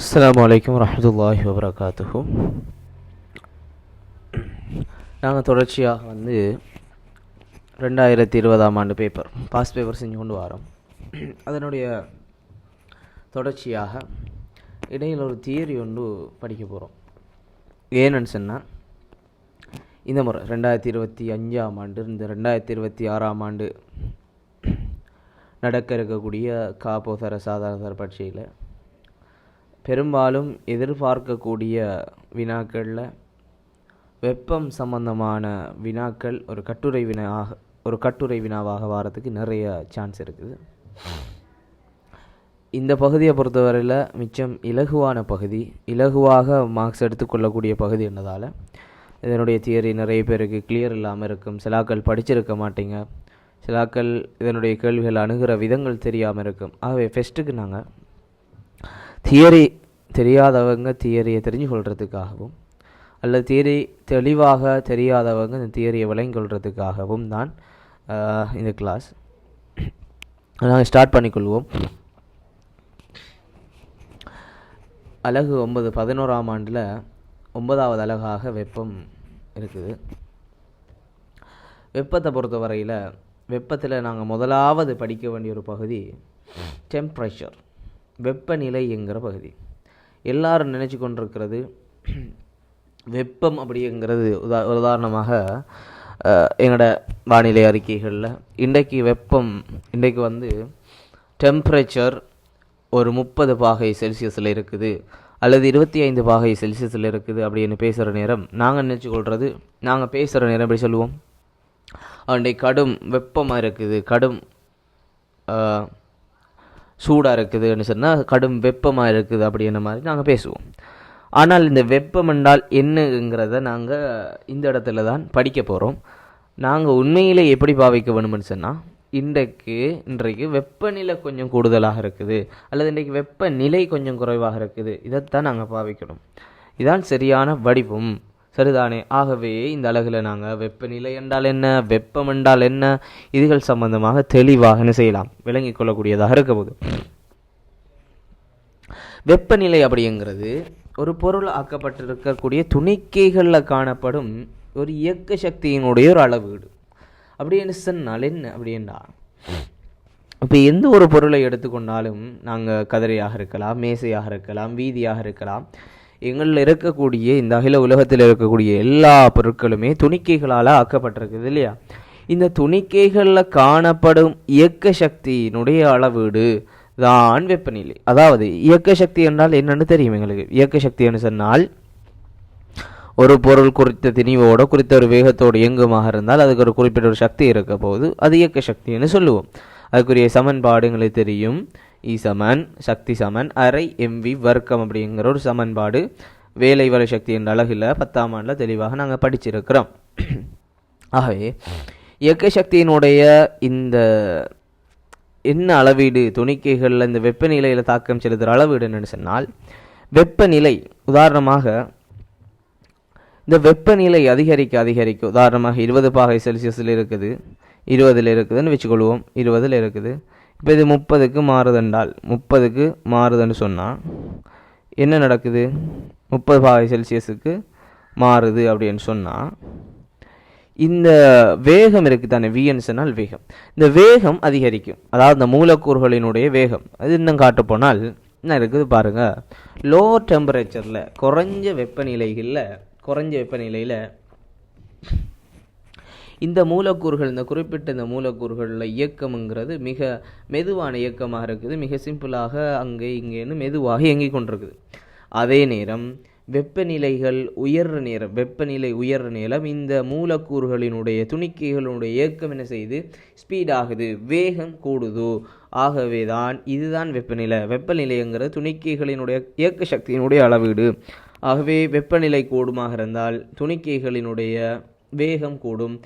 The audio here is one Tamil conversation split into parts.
அஸ்ஸலாமு அலைக்கும் வரஹ்மத்துல்லாஹி வபரகாத்துஹு. நாங்கள் தொடர்ச்சியாக 2020ஆம் ஆண்டு பாஸ் பேப்பர் செஞ்சு கொண்டு வரோம். அதனுடைய தொடர்ச்சியாக இடையில் ஒரு தியரி ஒன்று படிக்க போகிறோம். ஏன்னு சொன்னால், இந்த முறை 2025ஆம் ஆண்டு இந்த 2026ஆம் ஆண்டு நடக்க இருக்கக்கூடிய காப்போதர சாதாரண பரீட்சையில் பெரும்பாலும் எதிர்பார்க்கக்கூடிய வினாக்களில் வெப்பம் சம்பந்தமான வினாக்கள் ஒரு கட்டுரை வினாவாக வாரத்துக்கு நிறைய சான்ஸ் இருக்குது. இந்த பகுதியை பொறுத்தவரையில் மிச்சம் இலகுவான பகுதி, இலகுவாக மார்க்ஸ் எடுத்துக்கொள்ளக்கூடிய பகுதி என்னதால் இதனுடைய தியரி நிறைய பேருக்கு கிளியர் இல்லாமல் இருக்கும். சிலாக்கள் படிச்சிருக்க மாட்டீங்க, சிலாக்கள் இதனுடைய கேள்விகள் அணுகிற விதங்கள் தெரியாமல் இருக்கும். ஆகவே ஃபெஸ்ட்டுக்கு நாங்கள் தியரி தெரியாதவங்க தியரியை தெரிஞ்சு கொள்றதுக்காகவும், அல்லது தியரி தெளிவாக தெரியாதவங்க இந்த தியரியை விளங்கி கொள்றதுக்காகவும் தான் இந்த கிளாஸ். நாங்கள் ஸ்டார்ட் பண்ணிக்கொள்வோம். அலகு 9 11ஆம் ஆண்டில் 9வது அலகாக வெப்பம் இருக்குது. வெப்பத்தை பொறுத்தவரையில் வெப்பத்தில் நாங்கள் முதலாவது படிக்க வேண்டிய ஒரு பகுதி டெம்பரேச்சர், வெப்பநிலைங்கிற பகுதி. எல்லாரும் நினச்சி கொண்டிருக்கிறது வெப்பம் அப்படிங்கிறது உதாரணமாக எங்களோட வானிலை அறிக்கைகளில் இன்றைக்கு டெம்பரேச்சர் ஒரு 30 பாகை செல்சியஸில் இருக்குது அல்லது 25 பாகை செல்சியஸில் இருக்குது அப்படின்னு பேசுகிற நேரம் நாங்கள் நினச்சி கொள்வது, நாங்கள் பேசுகிற நேரம் எப்படி சொல்லுவோம், அன்றைக்கு கடும் வெப்பமாக இருக்குது, கடும் சூடாக இருக்குதுன்னு சொன்னால் கடும் வெப்பமாக இருக்குது அப்படின்ற மாதிரி நாங்கள் பேசுவோம். ஆனால் இந்த வெப்பம் என்றால் என்னங்கிறத நாங்கள் இந்த இடத்துல தான் படிக்க போகிறோம். நாங்கள் உண்மையிலே எப்படி பாவிக்க வேணும்னு சொன்னால், இன்றைக்கு வெப்பநிலை கொஞ்சம் கூடுதலாக இருக்குது அல்லது இன்றைக்கு வெப்பநிலை கொஞ்சம் குறைவாக இருக்குது, இதைத்தான் நாங்கள் பாவிக்கணும். இதான் சரியான வடிவம், சரிதானே? ஆகவே இந்த அலகில் நாங்கள் வெப்பநிலை என்றால் என்ன, வெப்பம் என்றால் என்ன, இதுகள் சம்பந்தமாக தெளிவாக என்ன செய்யலாம், விளங்கிக் கொள்ளக்கூடியதாக இருக்க போது. வெப்பநிலை அப்படிங்கிறது ஒரு பொருள் ஆக்கப்பட்டிருக்கக்கூடிய துணிக்கைகளில் காணப்படும் ஒரு இயக்க சக்தியினுடைய ஒரு அளவீடு. அப்படின்னு சொன்னால் என்ன அப்படின்னா, இப்போ எந்த ஒரு பொருளை எடுத்துக்கொண்டாலும் நாங்கள் கதிரையாக இருக்கலாம், மேசையாக இருக்கலாம், வீதியாக இருக்கலாம், எங்களில் இருக்கக்கூடிய இந்த அகில உலகத்தில் இருக்கக்கூடிய எல்லா பொருட்களுமே துணிக்கைகளால் ஆக்கப்பட்டிருக்குது இல்லையா? இந்த துணிக்கைகளில் காணப்படும் இயக்க சக்தியினுடைய அளவீடு தான் வெப்பநிலை. அதாவது இயக்க சக்தி என்றால் என்னன்னு தெரியும் எங்களுக்கு. இயக்க சக்தின்னு சொன்னால், ஒரு பொருள் குறித்த திணிவோட குறித்த ஒரு வேகத்தோடு இயங்குமாக இருந்தால் அதுக்கு ஒரு குறிப்பிட்ட ஒரு சக்தி இருக்க போது அது இயக்க சக்தின்னு சொல்லுவோம். அதுக்குரிய சமன்பாடு எங்களுக்கு தெரியும். E சமன் சக்தி சமன் அரை mv வர்க்கம் அப்படிங்கிற ஒரு சமன்பாடு வேலை வலை சக்தி என்ற அழகில் 10ஆம் ஆண்டில் தெளிவாக நாங்கள் படிச்சிருக்கிறோம். ஆகவே இயக்க சக்தியினுடைய இந்த என்ன அளவீடு, துணிக்கைகளில் இந்த வெப்பநிலையில் தாக்கம் செலுத்துகிற அளவீடு என்னன்னு சொன்னால், வெப்பநிலை உதாரணமாக இந்த வெப்பநிலை அதிகரிக்க உதாரணமாக 20 பாகை செல்சியஸில் இருக்குது, 20 இருக்குதுன்னு வச்சுக்கொள்வோம், 20 இருக்குது. இப்போ இது 30க்கு மாறுதென்றால் 30க்கு மாறுதுன்னு சொன்னால் என்ன நடக்குது, 30 பாகை செல்சியஸுக்கு மாறுது அப்படின்னு சொன்னால் இந்த வேகம் இருக்குது தானே, வின்னு சொன்னால் வேகம். இந்த வேகம் அதிகரிக்கும், அதாவது இந்த மூலக்கூறுகளினுடைய வேகம். அது இன்னும் காட்ட போனால் என்ன இருக்குது பாருங்கள், லோ டெம்பரேச்சரில் குறைஞ்ச வெப்பநிலையில் இந்த மூலக்கூறுகள், இந்த குறிப்பிட்ட இந்த மூலக்கூறுகளில் இயக்கம்ங்கிறது மிக மெதுவான இயக்கமாக இருக்குது, மிக சிம்பிளாக அங்கே இங்கேன்னு மெதுவாக இயங்கிக் கொண்டிருக்குது. அதே நேரம் வெப்பநிலை உயர்ற நேரம் இந்த மூலக்கூறுகளினுடைய துணிக்கைகளுடைய இயக்கம் என்ன செய்யுது, ஸ்பீடாகுது, வேகம் கூடுது. ஆகவே தான் இதுதான் வெப்பநிலைங்கிறது துணிக்கைகளினுடைய இயக்க சக்தியினுடைய அளவீடு. ஆகவே வெப்பநிலை கூடுமாக இருந்தால் துணிக்கைகளினுடைய வேகம் கூடும்.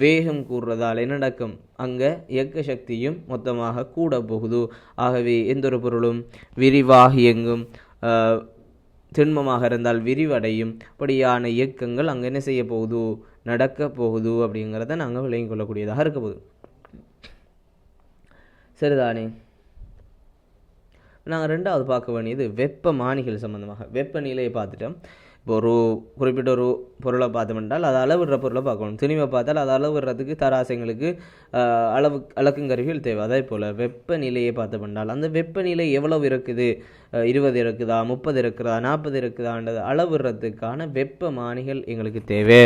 வேகம் கூடுறதால் என்ன நடக்கும், அங்கே இயக்க சக்தியும் மொத்தமாக கூட போகுது. ஆகவே எந்த ஒரு பொருளும் விரிவாக இயங்கும், திண்மமாக இருந்தால் விரிவடையும். அப்படியான இயக்கங்கள் அங்கே என்ன செய்ய போகுது, நடக்க போகுது அப்படிங்கிறத நாங்கள் விளங்கிக் கொள்ளக்கூடியதாக இருக்க போகுது. சரிதானே? நாங்கள் ரெண்டாவது பார்க்க வேண்டியது வெப்பமானிகள் சம்மந்தமாக. வெப்பநிலையை பார்த்துட்டோம். இப்போ ஒரு குறிப்பிட்ட ஒரு பொருளை பார்த்தோம்னால் அது அளவிடுற பொருளை பார்க்கணும். துணிவை பார்த்தால் அது அளவிடுறதுக்கு தராசைங்களுக்கு அளக்கும் கருவிகள் தேவை. அதே போல் வெப்பநிலையை பார்த்தோம்னால் அந்த வெப்பநிலை எவ்வளவு இருக்குது, 20 இருக்குதா, 30 இருக்குதா, 40 இருக்குதான்றது அளவிடுறதுக்கான வெப்பமானிகள் எங்களுக்கு தேவை.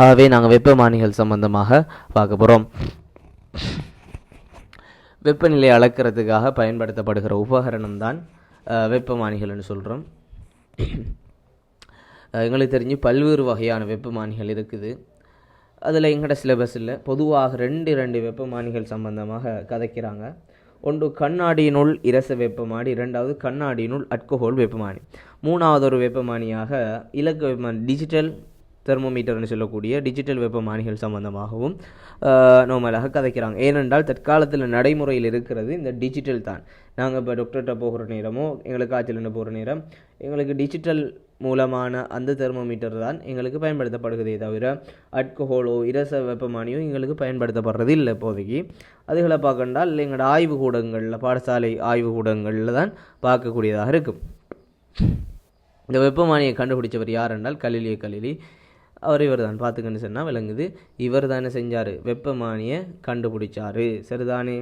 ஆகவே நாங்கள் வெப்பமானிகள் சம்பந்தமாக பார்க்க போகிறோம். வெப்பநிலை அளக்கிறதுக்காக பயன்படுத்தப்படுகிற உபகரணம் தான் வெப்பமானிகள்னு சொல்கிறோம். எங்களுக்கு தெரிஞ்சு பல்வேறு வகையான வெப்பமானிகள் இருக்குது. அதில் எங்களோட சிலபஸில் பொதுவாக ரெண்டு வெப்பமானிகள் சம்பந்தமாக கதைக்கிறாங்க. ஒன்று கண்ணாடியினுள் இரச வெப்பமானி, இரண்டாவது கண்ணாடியினுள் அல்கோஹால் வெப்பமானி, மூணாவது ஒரு வெப்பமானியாக இலக்க வெப்பமானி டிஜிட்டல் தெர்மோமீட்டர்னு சொல்லக்கூடிய டிஜிட்டல் வெப்பமானிகள் சம்பந்தமாகவும் நார்மலாக கதைக்கிறாங்க. ஏனென்றால் தற்காலத்தில் நடைமுறையில் இருக்கிறது இந்த டிஜிட்டல் தான். நாங்கள் இப்போ டாக்டர்கிட்ட போகிற நேரமோ எங்களுக்கு காய்ச்சல்னு போகிற நேரம் எங்களுக்கு டிஜிட்டல் மூலமான அந்த தெர்மோமீட்டர் தான் எங்களுக்கு பயன்படுத்தப்படுகிறதே தவிர அல்கோஹாலோ இரச வெப்பமானியோ எங்களுக்கு பயன்படுத்தப்படுறது இல்லை இப்போதைக்கு. அதுகளை பார்க்கண்டால் எங்களோட ஆய்வுக்கூடங்களில், பாடசாலை ஆய்வுக்கூடங்களில் தான் பார்க்கக்கூடியதாக இருக்கும். இந்த வெப்பமானியை கண்டுபிடிச்சவர் யார் என்றால் கலிலி. இவர் தான் பார்த்துக்கன்னு சொன்னால் விளங்குது. இவர் தானே செஞ்சார், வெப்பமானியை கண்டுபிடிச்சாரு. சரிதானே?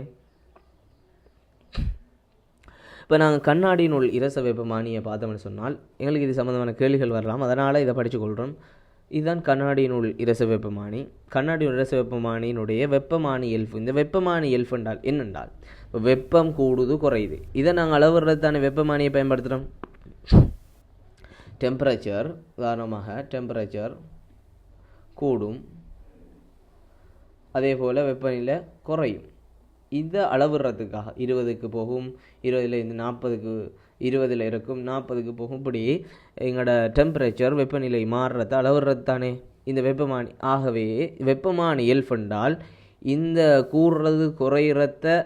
இப்போ நாங்கள் கண்ணாடியினுள் இரச வெப்பமானியை பார்த்தோம்னு சொன்னால் எங்களுக்கு இது சம்மந்தமான கேள்விகள் வரலாம். அதனால் இதை படித்துக்கொள்கிறோம். இதுதான் கண்ணாடியினுள் இரச வெப்பமானி. கண்ணாடியினுள் இரச வெப்பமானியினுடைய வெப்பமானி எல்ஃபு. இந்த வெப்பமானி எல்ஃபு என்றால் என்னென்றால் இப்போ வெப்பம் கூடுது குறையுது. இதை நாங்கள் அளவுறது தானே வெப்பமானியை பயன்படுத்துகிறோம். டெம்பரேச்சர், உதாரணமாக டெம்பரேச்சர் கூடும், அதே போல் வெப்பநிலை குறையும். இதை அளவுறதுக்காக 20க்கு போகும், 20லேருந்து 40க்கு, 20ல் இருக்கும், 40க்கு போகும். இப்படி எங்களோட டெம்பரேச்சர் வெப்பநிலை மாறுறத அளவுறது தானே இந்த வெப்பமானி. ஆகவே வெப்பமானி எல்ஃபென்றால் இந்த கூறுறது குறையிறத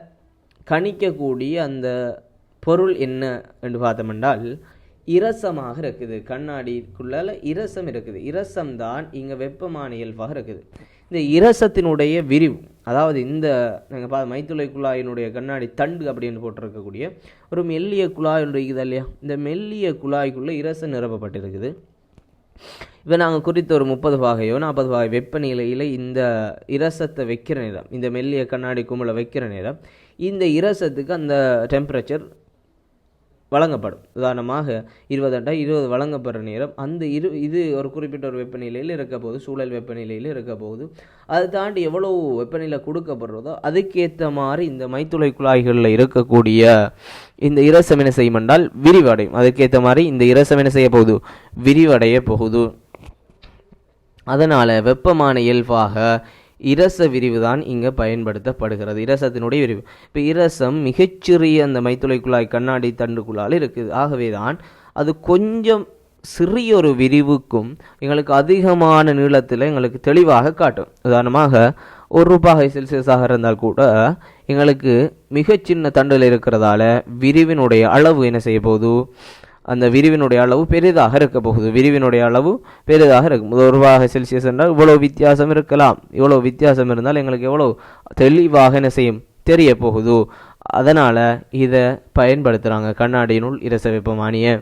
கணிக்கக்கூடிய அந்த பொருள் என்ன என்று பார்த்தோம்னால் இரசமாக இருக்குது. கண்ணாடிக்குள்ளால இரசம் இருக்குது. இரசம்தான் இங்கே வெப்பமானி எல்ஃபாக இருக்குது. இந்த இரசத்தினுடைய விரிவு, அதாவது இந்த நாங்கள் மைத்துளை குழாயினுடைய கண்ணாடி தண்டு அப்படின்னு போட்டிருக்கக்கூடிய ஒரு மெல்லிய குழாய் ஒன்று இருக்குது இல்லையா, இந்த மெல்லிய குழாய்க்குள்ளே இரசம் நிரப்பப்பட்டிருக்குது. இப்போ நாங்கள் குறித்த ஒரு 30 பாகையோ 40 பாகை வெப்பநிலையில் இந்த இரசத்தை வைக்கிற நேரம், இந்த மெல்லிய கண்ணாடி கும்பலை வைக்கிற நேரம் இந்த இரசத்துக்கு அந்த டெம்பரேச்சர் வழங்கப்படும். உதாரணமாக 20 வழங்கப்படுற நேரம் அந்த இது ஒரு குறிப்பிட்ட ஒரு வெப்பநிலையில் இருக்க போது, சூழல் வெப்பநிலையில் இருக்க போது, அதை தாண்டி எவ்வளோ வெப்பநிலை கொடுக்கப்படுறதோ அதுக்கேற்ற மாதிரி இந்த மைத்துளை குழாய்களில் இருக்கக்கூடிய இந்த இரசம் என்ன செய்யும் என்றால் விரிவடையும். அதுக்கேற்ற மாதிரி இந்த இரசம் என்ன செய்ய போகுது, விரிவடைய போகுது. அதனால் வெப்பமான இயல்பாக இரச விரிவு தான் இங்கே பயன்படுத்தப்படுகிறது. இரசத்தினுடைய விரிவு. இப்போ இரசம் மிகச்சிறிய அந்த மைத்துளை குழாய் கண்ணாடி தண்டுக்குள்ளால் இருக்குது. ஆகவே தான் அது கொஞ்சம் சிறிய ஒரு விரிவுக்கும் எங்களுக்கு அதிகமான நீளத்தில் எங்களுக்கு தெளிவாக காட்டும். உதாரணமாக 1 பாகை செல்சியஸாக இருந்தால் கூட எங்களுக்கு மிக சின்ன தண்டில் இருக்கிறதால விரிவினுடைய அளவு என்ன செய்ய போகுது, அந்த விரிவினுடைய அளவு பெரிதாக இருக்க போகுது. விரிவினுடைய அளவு பெரிதாக இருக்கும். 1 பாகை செல்சியஸ் என்றால் இவ்வளோ வித்தியாசம் இருக்கலாம். இவ்வளோ வித்தியாசம் இருந்தால் எங்களுக்கு எவ்வளோ தெளிவாக என்ன செய்யும், தெரிய போகுது. அதனால் இதை பயன்படுத்துகிறாங்க கண்ணாடியினுள் இரச வெப்பமானியை.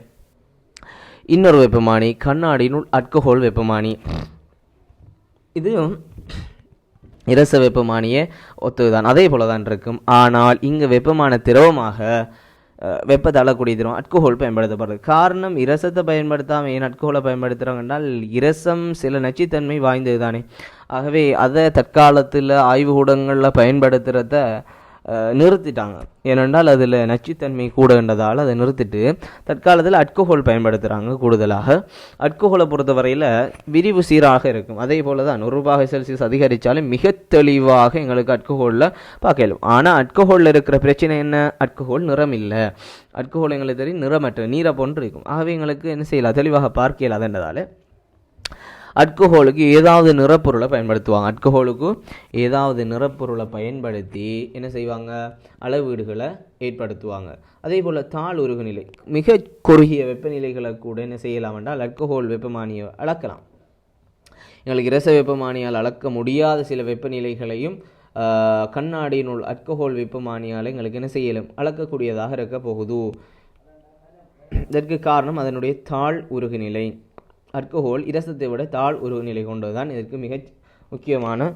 இன்னொரு வெப்பமானி கண்ணாடியினுள் அல்கோஹால் வெப்பமானி. இதுவும் இரச வெப்பமானியை ஒத்துதான், அதே போல தான் இருக்கும். ஆனால் இங்கே வெப்பமான திரவமாக வெப்பத்தை அளக்கூடிய திரவம் அல்கோஹால் பயன்படுத்தப்படுறது. காரணம் இரசத்தை பயன்படுத்தாமல் ஏன் அல்கோஹாலை பயன்படுத்துகிறாங்க என்றால் இரசம் சில நச்சுத்தன்மை வாய்ந்தது தானே. ஆகவே அதை தற்காலத்தில் ஆய்வுக்கூடங்களில் பயன்படுத்துகிறத நிறுத்திட்டாங்க. ஏனென்றால் அதில் நச்சுத்தன்மை கூடன்றதால் அதை நிறுத்திட்டு தற்காலத்தில் அல்கோஹால் பயன்படுத்துகிறாங்க கூடுதலாக. அல்கோஹாலை பொறுத்தவரையில் விரிவு சீராக இருக்கும். அதே போல தான் 1 பாகை செல்சியஸ் அதிகரித்தாலும் மிக தெளிவாக எங்களுக்கு அல்கோஹாலில் பார்க்கலாம். ஆனால் அல்கோஹாலில் இருக்கிற பிரச்சனை என்ன, அல்கோஹால் நிறம் இல்லை. அல்கோஹால் எங்களுக்கு தெரியும் நிறமற்ற நீரை போன்று இருக்கும். ஆகவே எங்களுக்கு என்ன செய்யலாம், தெளிவாக பார்க்க இல்லாதன்றதால அல்கோஹாலுக்கு ஏதாவது நிறப்பொருளை பயன்படுத்துவாங்க. அல்கோஹாலுக்கு ஏதாவது நிறப்பொருளை பயன்படுத்தி என்ன செய்வாங்க, அளவீடுகளை ஏற்படுத்துவாங்க. அதே போல் தாழ் உருகுநிலை, மிக குறுகிய வெப்பநிலைகளை கூட என்ன செய்யலாம் என்றால் அல்கோஹால் வெப்பமானியை அளக்கலாம். எங்களுக்கு இரச வெப்பமானியால் அளக்க முடியாத சில வெப்பநிலைகளையும் கண்ணாடியினுள் அல்கஹோல் வெப்பமானியால் எங்களுக்கு என்ன செய்யலும் அளக்கக்கூடியதாக இருக்க போகுது. இதற்கு காரணம் அதனுடைய தாழ் உருகுநிலை. அல்கஹோல் இரசத்தை விட தாழ் உருகுநிலை கொண்டதுதான் இதற்கு மிக முக்கியமான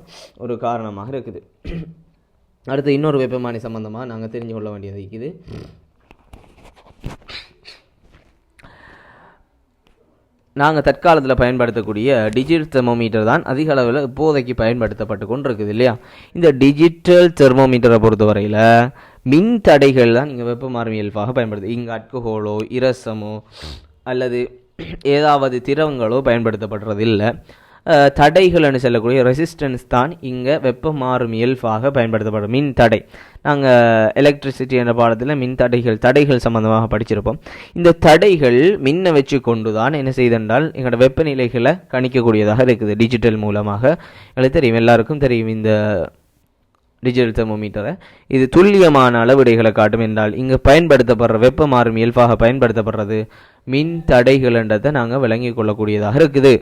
ஒரு காரணமாக இருக்குது. அடுத்து இன்னொரு வெப்பமானி சம்பந்தமாக நாங்கள் தெரிஞ்சு கொள்ள வேண்டியது இருக்குது. நாங்கள் தற்காலத்தில் பயன்படுத்தக்கூடிய டிஜிட்டல் தெர்மோமீட்டர் தான் அதிக அளவில் இப்போதைக்கு பயன்படுத்தப்பட்டு கொண்டு இருக்குது இல்லையா. இந்த டிஜிட்டல் தெர்மோமீட்டரை பொறுத்தவரையில் மின் தடைகள் தான் இங்கே வெப்பமாறும் இயல்பாக பயன்படுது. இங்கே அல்கஹோலோ இரசமோ அல்லது ஏதாவது திரவங்களோ பயன்படுத்தப்படுறது இல்லை. தடைகள்னு சொல்லக்கூடிய ரெசிஸ்டன்ஸ் தான் இங்கே வெப்பமாறும் இயல்பாக பயன்படுத்தப்படும். மின் தடை நாங்கள் எலக்ட்ரிசிட்டி என்ற பாடத்தில் மின் தடைகள் சம்பந்தமாக படிச்சிருப்போம். இந்த தடைகள் மின்னை வச்சு கொண்டு தான் என்ன செய்தென்றால் எங்களோட வெப்பநிலைகளை கணிக்கக்கூடியதாக இருக்குது. டிஜிட்டல் மூலமாக எங்களுக்கு தெரியும், எல்லாருக்கும் தெரியும் இந்த டிஜிட்டல் தெர்மோமீட்டரை. இது துல்லியமான அளவிடைகளை காட்டும் என்றால் இங்கே பயன்படுத்தப்படுற வெப்பமாறும் இயல்பாக பயன்படுத்தப்படுறது மின் தடைகள்ன்றதை நாங்கள் விளங்கி கொள்ளக்கூடியதாக இருக்குது.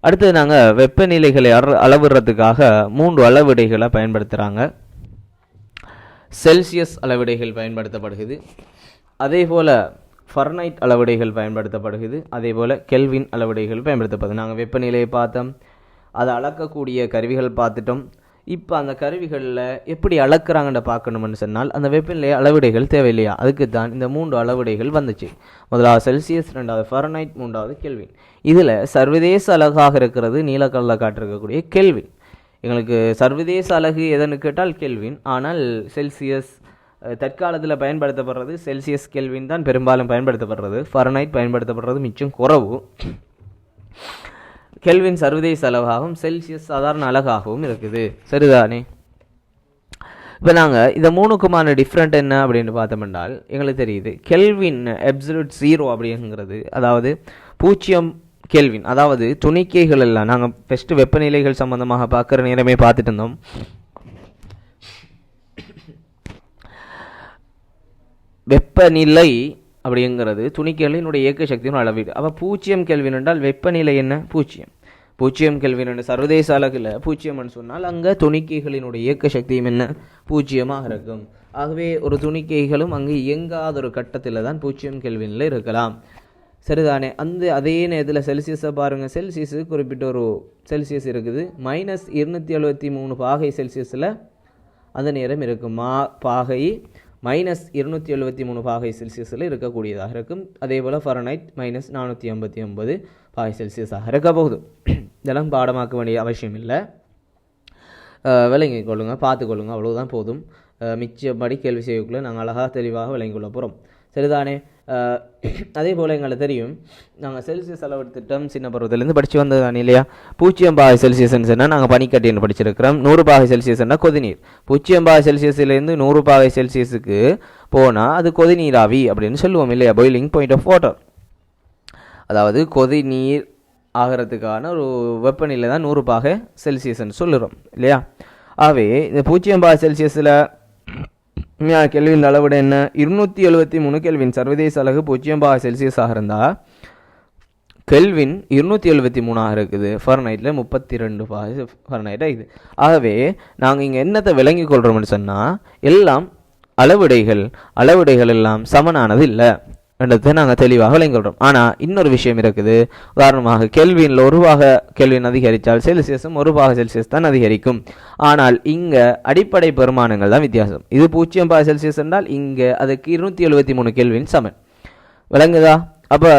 அடுத்தது நாங்கள் வெப்பநிலைகளை அளவிடுறதுக்காக 3 அளவிடைகளை பயன்படுத்துகிறாங்க. செல்சியஸ் அளவிடைகள் பயன்படுத்தப்படுகிறது, அதே போல் ஃபரனைட் அளவிடைகள் பயன்படுத்தப்படுகிறது, அதே போல் கெல்வின் அளவிடைகள் பயன்படுத்தப்படுது. நாங்கள் வெப்பநிலையை பார்த்தோம், அதை அளக்கக்கூடிய கருவிகள் பார்த்துட்டோம். இப்போ அந்த கருவிகளில் எப்படி அளக்குறாங்கன்னு பார்க்கணும்னு சொன்னால் அந்த வெப்பநிலை அளவிடைகள் தேவையில்லையா, அதுக்கு தான் இந்த 3 அளவிடைகள் வந்துச்சு. முதலாவது செல்சியஸ், 2வது ஃபரனைட், 3வது கெல்வின். இதில் சர்வதேச அலகாக இருக்கிறது நீலக்கல்ல காட்டிருக்கக்கூடிய கெல்வின். எங்களுக்கு சர்வதேச அலகு எதன்னு கேட்டால் கெல்வின். ஆனால் செல்சியஸ் தற்காலத்தில் பயன்படுத்தப்படுறது செல்சியஸ் கெல்வின் தான் பெரும்பாலும் பயன்படுத்தப்படுறது. ஃபரனைட் பயன்படுத்தப்படுறது மிச்சம் குறவு. கெல்வின் சர்வதேச அலகாகவும் செல்சியஸ் சாதாரண அலகாகவும் இருக்குது. சரிதானே? இப்போ நாங்கள் இந்த 3க்குமான டிஃப்ரெண்ட் என்ன அப்படின்னு பார்த்தோம்னால் எங்களுக்கு தெரியுது. கெல்வின் அப்சல்யூட் 0 அப்படிங்கிறது, அதாவது 0 கெல்வின், அதாவது துணிக்கைகள் எல்லாம் நாங்கள் ஃபஸ்ட்டு வெப்பநிலைகள் சம்பந்தமாக பார்க்குற நேரமே பார்த்துட்டு இருந்தோம். வெப்பநிலை அப்படிங்கிறது துணிக்கைகளினுடைய இயக்க சக்தியின் அளவீடு. அப்போ 0 கெல்வின் என்றால் வெப்பநிலை என்ன? 0 கெல்வின் என்று சர்வதேச அலகில் 0 சொன்னால் அங்கே துணிக்கைகளினுடைய இயக்க சக்தியும் என்ன? 0 இருக்கும். ஆகவே ஒரு துணிக்கைகளும் அங்கே இயங்காத ஒரு கட்டத்தில் தான் 0 கெல்வினில் இருக்கலாம். சரிதானே? அதே நேரத்தில் செல்சியஸை பாருங்கள். செல்சியஸு குறிப்பிட்ட ஒரு செல்சியஸ் இருக்குது, -273 பாகை செல்சியஸில் அந்த நேரம் இருக்கும். பாகை -273 பாகை செல்சியஸில் இருக்கக்கூடியதாக இருக்கும். அதே போல் ஃபரனைட் -489 பாகை செல்சியஸாக இருக்க போகுது. இதெல்லாம் பாடமாக்க வேண்டிய அவசியம் இல்லை, விளங்கி கொள்ளுங்கள், பார்த்துக்கொள்ளுங்கள், அவ்வளோதான் போதும். மிச்சப்படி கேள்வி செய்யக்குள்ளே நாங்கள் அழகாக தெளிவாக விளங்கி கொள்ள போகிறோம். சரிதானே? அதே போல் எங்களுக்கு தெரியும், நாங்கள் செல்சியஸ் அளவு திட்டம் சின்ன பருவத்திலேருந்து படித்து வந்தது தானே இல்லையா. 0 பாகை செல்சியஸ்ன்னு சொன்னால் நாங்கள் பனிக்கட்டின்னு படிச்சிருக்கிறோம். 100 பாகை செல்சியஸ்னா கொதிநீர். 0 பாகை செல்சியஸ்லேருந்து 100 பாகை செல்சியஸுக்கு போனால் அது கொதிநீராவி அப்படின்னு சொல்லுவோம் இல்லையா. பாயிலிங் பாயிண்ட் ஆஃப் வாட்டர், அதாவது கொதிநீர் ஆகிறதுக்கான ஒரு வெப்பநிலை தான் 100 பாகை செல்சியஸ்ன்னு சொல்லுறோம் இல்லையா. ஆகவே இந்த 0 பாகை செல்சியஸில் கெல்வின் அளவிட என்ன? 273 கெல்வின். சர்வதேச அலகு 0 பாகை செல்சியஸாக இருந்தால் கெல்வின் 273 இருக்குது. ஃபரனைட்டில் 32 பாகை ஃபரனைட் ஆகுது. ஆகவே நாங்கள் இங்கே என்னத்தை விளங்கி கொள்கிறோம்னு சொன்னால் எல்லாம் அளவிடைகள் எல்லாம் சமனானது இல்லை என்றதை நாங்கள் தெளிவாக விளங்கிக்கொள்கிறோம். ஆனால் இன்னொரு விஷயம் இருக்குது. உதாரணமாக கெல்வினில் 1 பாகை கெல்வின் அதிகரித்தால் செல்சியஸும் 1 பாகை செல்சியஸ் தான் அதிகரிக்கும். ஆனால் இங்கே அடிப்படை பெருமானங்கள் தான் வித்தியாசம். இது 0 பாகை செல்சியஸ் என்றால் இங்கே அதுக்கு 273 கெல்வின் சமன். விளங்குதா? அப்போ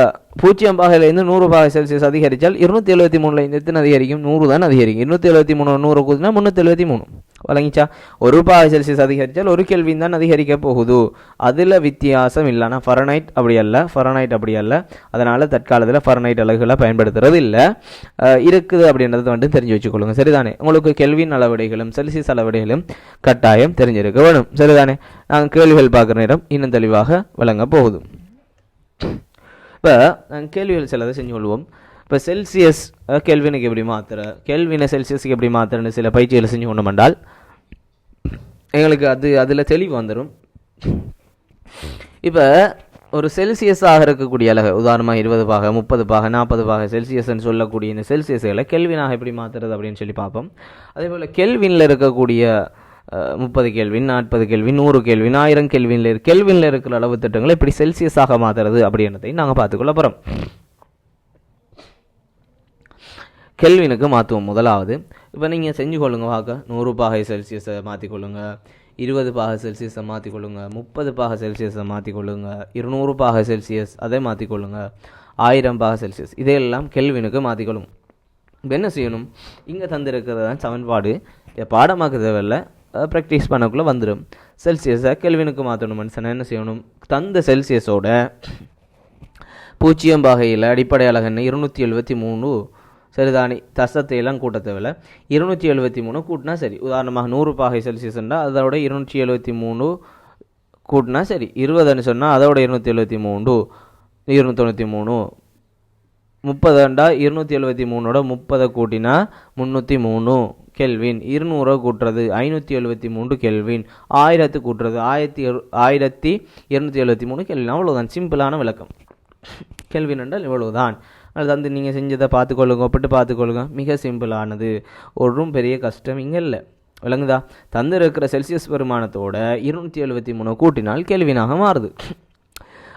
0 பாகையிலேருந்து 100 பாகை செல்சியஸ் அதிகரித்தால் 273 எத்தனை அதிகரிக்கும்? 100 தான் அதிகரிக்கும். 273 100 கூதுனா 373. வழங்கிச்சா? 1 பாகை செல்சியஸ் அதிகரித்தால் 1 கெல்வின் தான் அதிகரிக்க போகுது. அதில் வித்தியாசம் இல்லைனா ஃபரனைட் அப்படி அல்ல. அதனால் தற்காலத்தில் ஃபரனைட் அலகுகளை பயன்படுத்துறது இல்லை, இருக்குது அப்படின்றத வந்து தெரிஞ்சு வச்சுக்கொள்ளுங்க. சரிதானே? உங்களுக்கு கெல்வின் அளவிடைகளும் செல்சியஸ் அளவிடைகளும் கட்டாயம் தெரிஞ்சிருக்க வேணும். சரிதானே? நாங்கள் கேள்விகள் பார்க்குற நேரம் இன்னும் தெளிவாக விளங்க போகுது. இப்போ நாங்கள் கேள்விகள் சிலதை செஞ்சு கொள்வோம். இப்போ செல்சியஸ் கெல்வினுக்கு எப்படி மாத்திர, கெல்வினை செல்சியஸுக்கு எப்படி மாத்திரன்னு சில பயிற்சிகளை செஞ்சு கொண்டு வந்தால் எங்களுக்கு அதில் தெளிவு வந்துடும். இப்போ ஒரு செல்சியஸாக இருக்கக்கூடிய அலகு, உதாரணமாக 20 பாக 30 பாக 40 பாக செல்சியஸ்ன்னு சொல்லக்கூடிய இந்த செல்சியஸ்களை கெல்வினாக எப்படி மாற்றுறது அப்படின்னு சொல்லி பார்ப்போம். அதே போல் கெல்வினில் இருக்கக்கூடிய 30 கெல்வின் 40 கெல்வின் 100 கெல்வின் 1000 கெல்வினில் இருக்கிற அளவு திட்டங்களை எப்படி செல்சியஸாக மாற்றுறது அப்படின்றதையும் நாங்கள் பார்த்துக்கொள்ள போகிறோம். கெல்வினுக்கு மாற்றுவோம். முதலாவது இப்போ நீங்கள் செஞ்சு கொள்ளுங்க பார்க்க 100 பாகை செல்சியஸை மாற்றிக்கொள்ளுங்க, 20 பாகை செல்சியஸை மாற்றிக்கொள்ளுங்க, 30 பாகை செல்சியஸை மாற்றிக்கொள்ளுங்க, 200 பாகை செல்சியஸ் அதை மாற்றிக்கொள்ளுங்க, 1000 பாகை செல்சியஸ் இதையெல்லாம் கெல்வினுக்கு மாற்றிக்கொள்ளும். இப்போ என்ன செய்யணும், இங்கே தந்திருக்கிறது தான் சமன்பாடு, பாடமாக்க தேவையில்லை, ப்ராக்டிஸ் பண்ணக்குள்ளே வந்துடும். செல்சியஸை கெல்வினுக்கு மாற்றணும். மனுஷன் என்ன செய்யணும், தந்த செல்சியஸோட 0 பாகையில் அடிப்படை அலகுன்னு 273 சரிதானே, தசத்தையெல்லாம் கூட்ட தேவையில்லை, 273 கூட்டினா சரி. உதாரணமாக 100 பாகை செல்சியஸ்ன்றா அதோட 273 கூட்டினா சரி. 20ன்னு சொன்னால் அதோட 273 293, 30ண்டா 273ஓட 30 கூட்டினா 303 கெல்வின், 200 கூட்டுறது 573 கெல்வின், 1000 கூட்டுறது 1273 கெல்வின். அவ்வளோதான், சிம்பிளான விளக்கம். கெல்வின் என்றால் இவ்வளவுதான். அது வந்து நீங்கள் செஞ்சதை பார்த்துக்கொள்ளுங்க, ஒப்பிட்டு பார்த்துக்கொள்ளுங்க, மிக சிம்பிளானது, ஒன்றும் பெரிய கஷ்டம் இங்கே இல்லை. விளங்குதா? தந்து இருக்கிற செல்சியஸ் பெருமானத்தோட 273 கூட்டினால் கெல்வினாக மாறுது.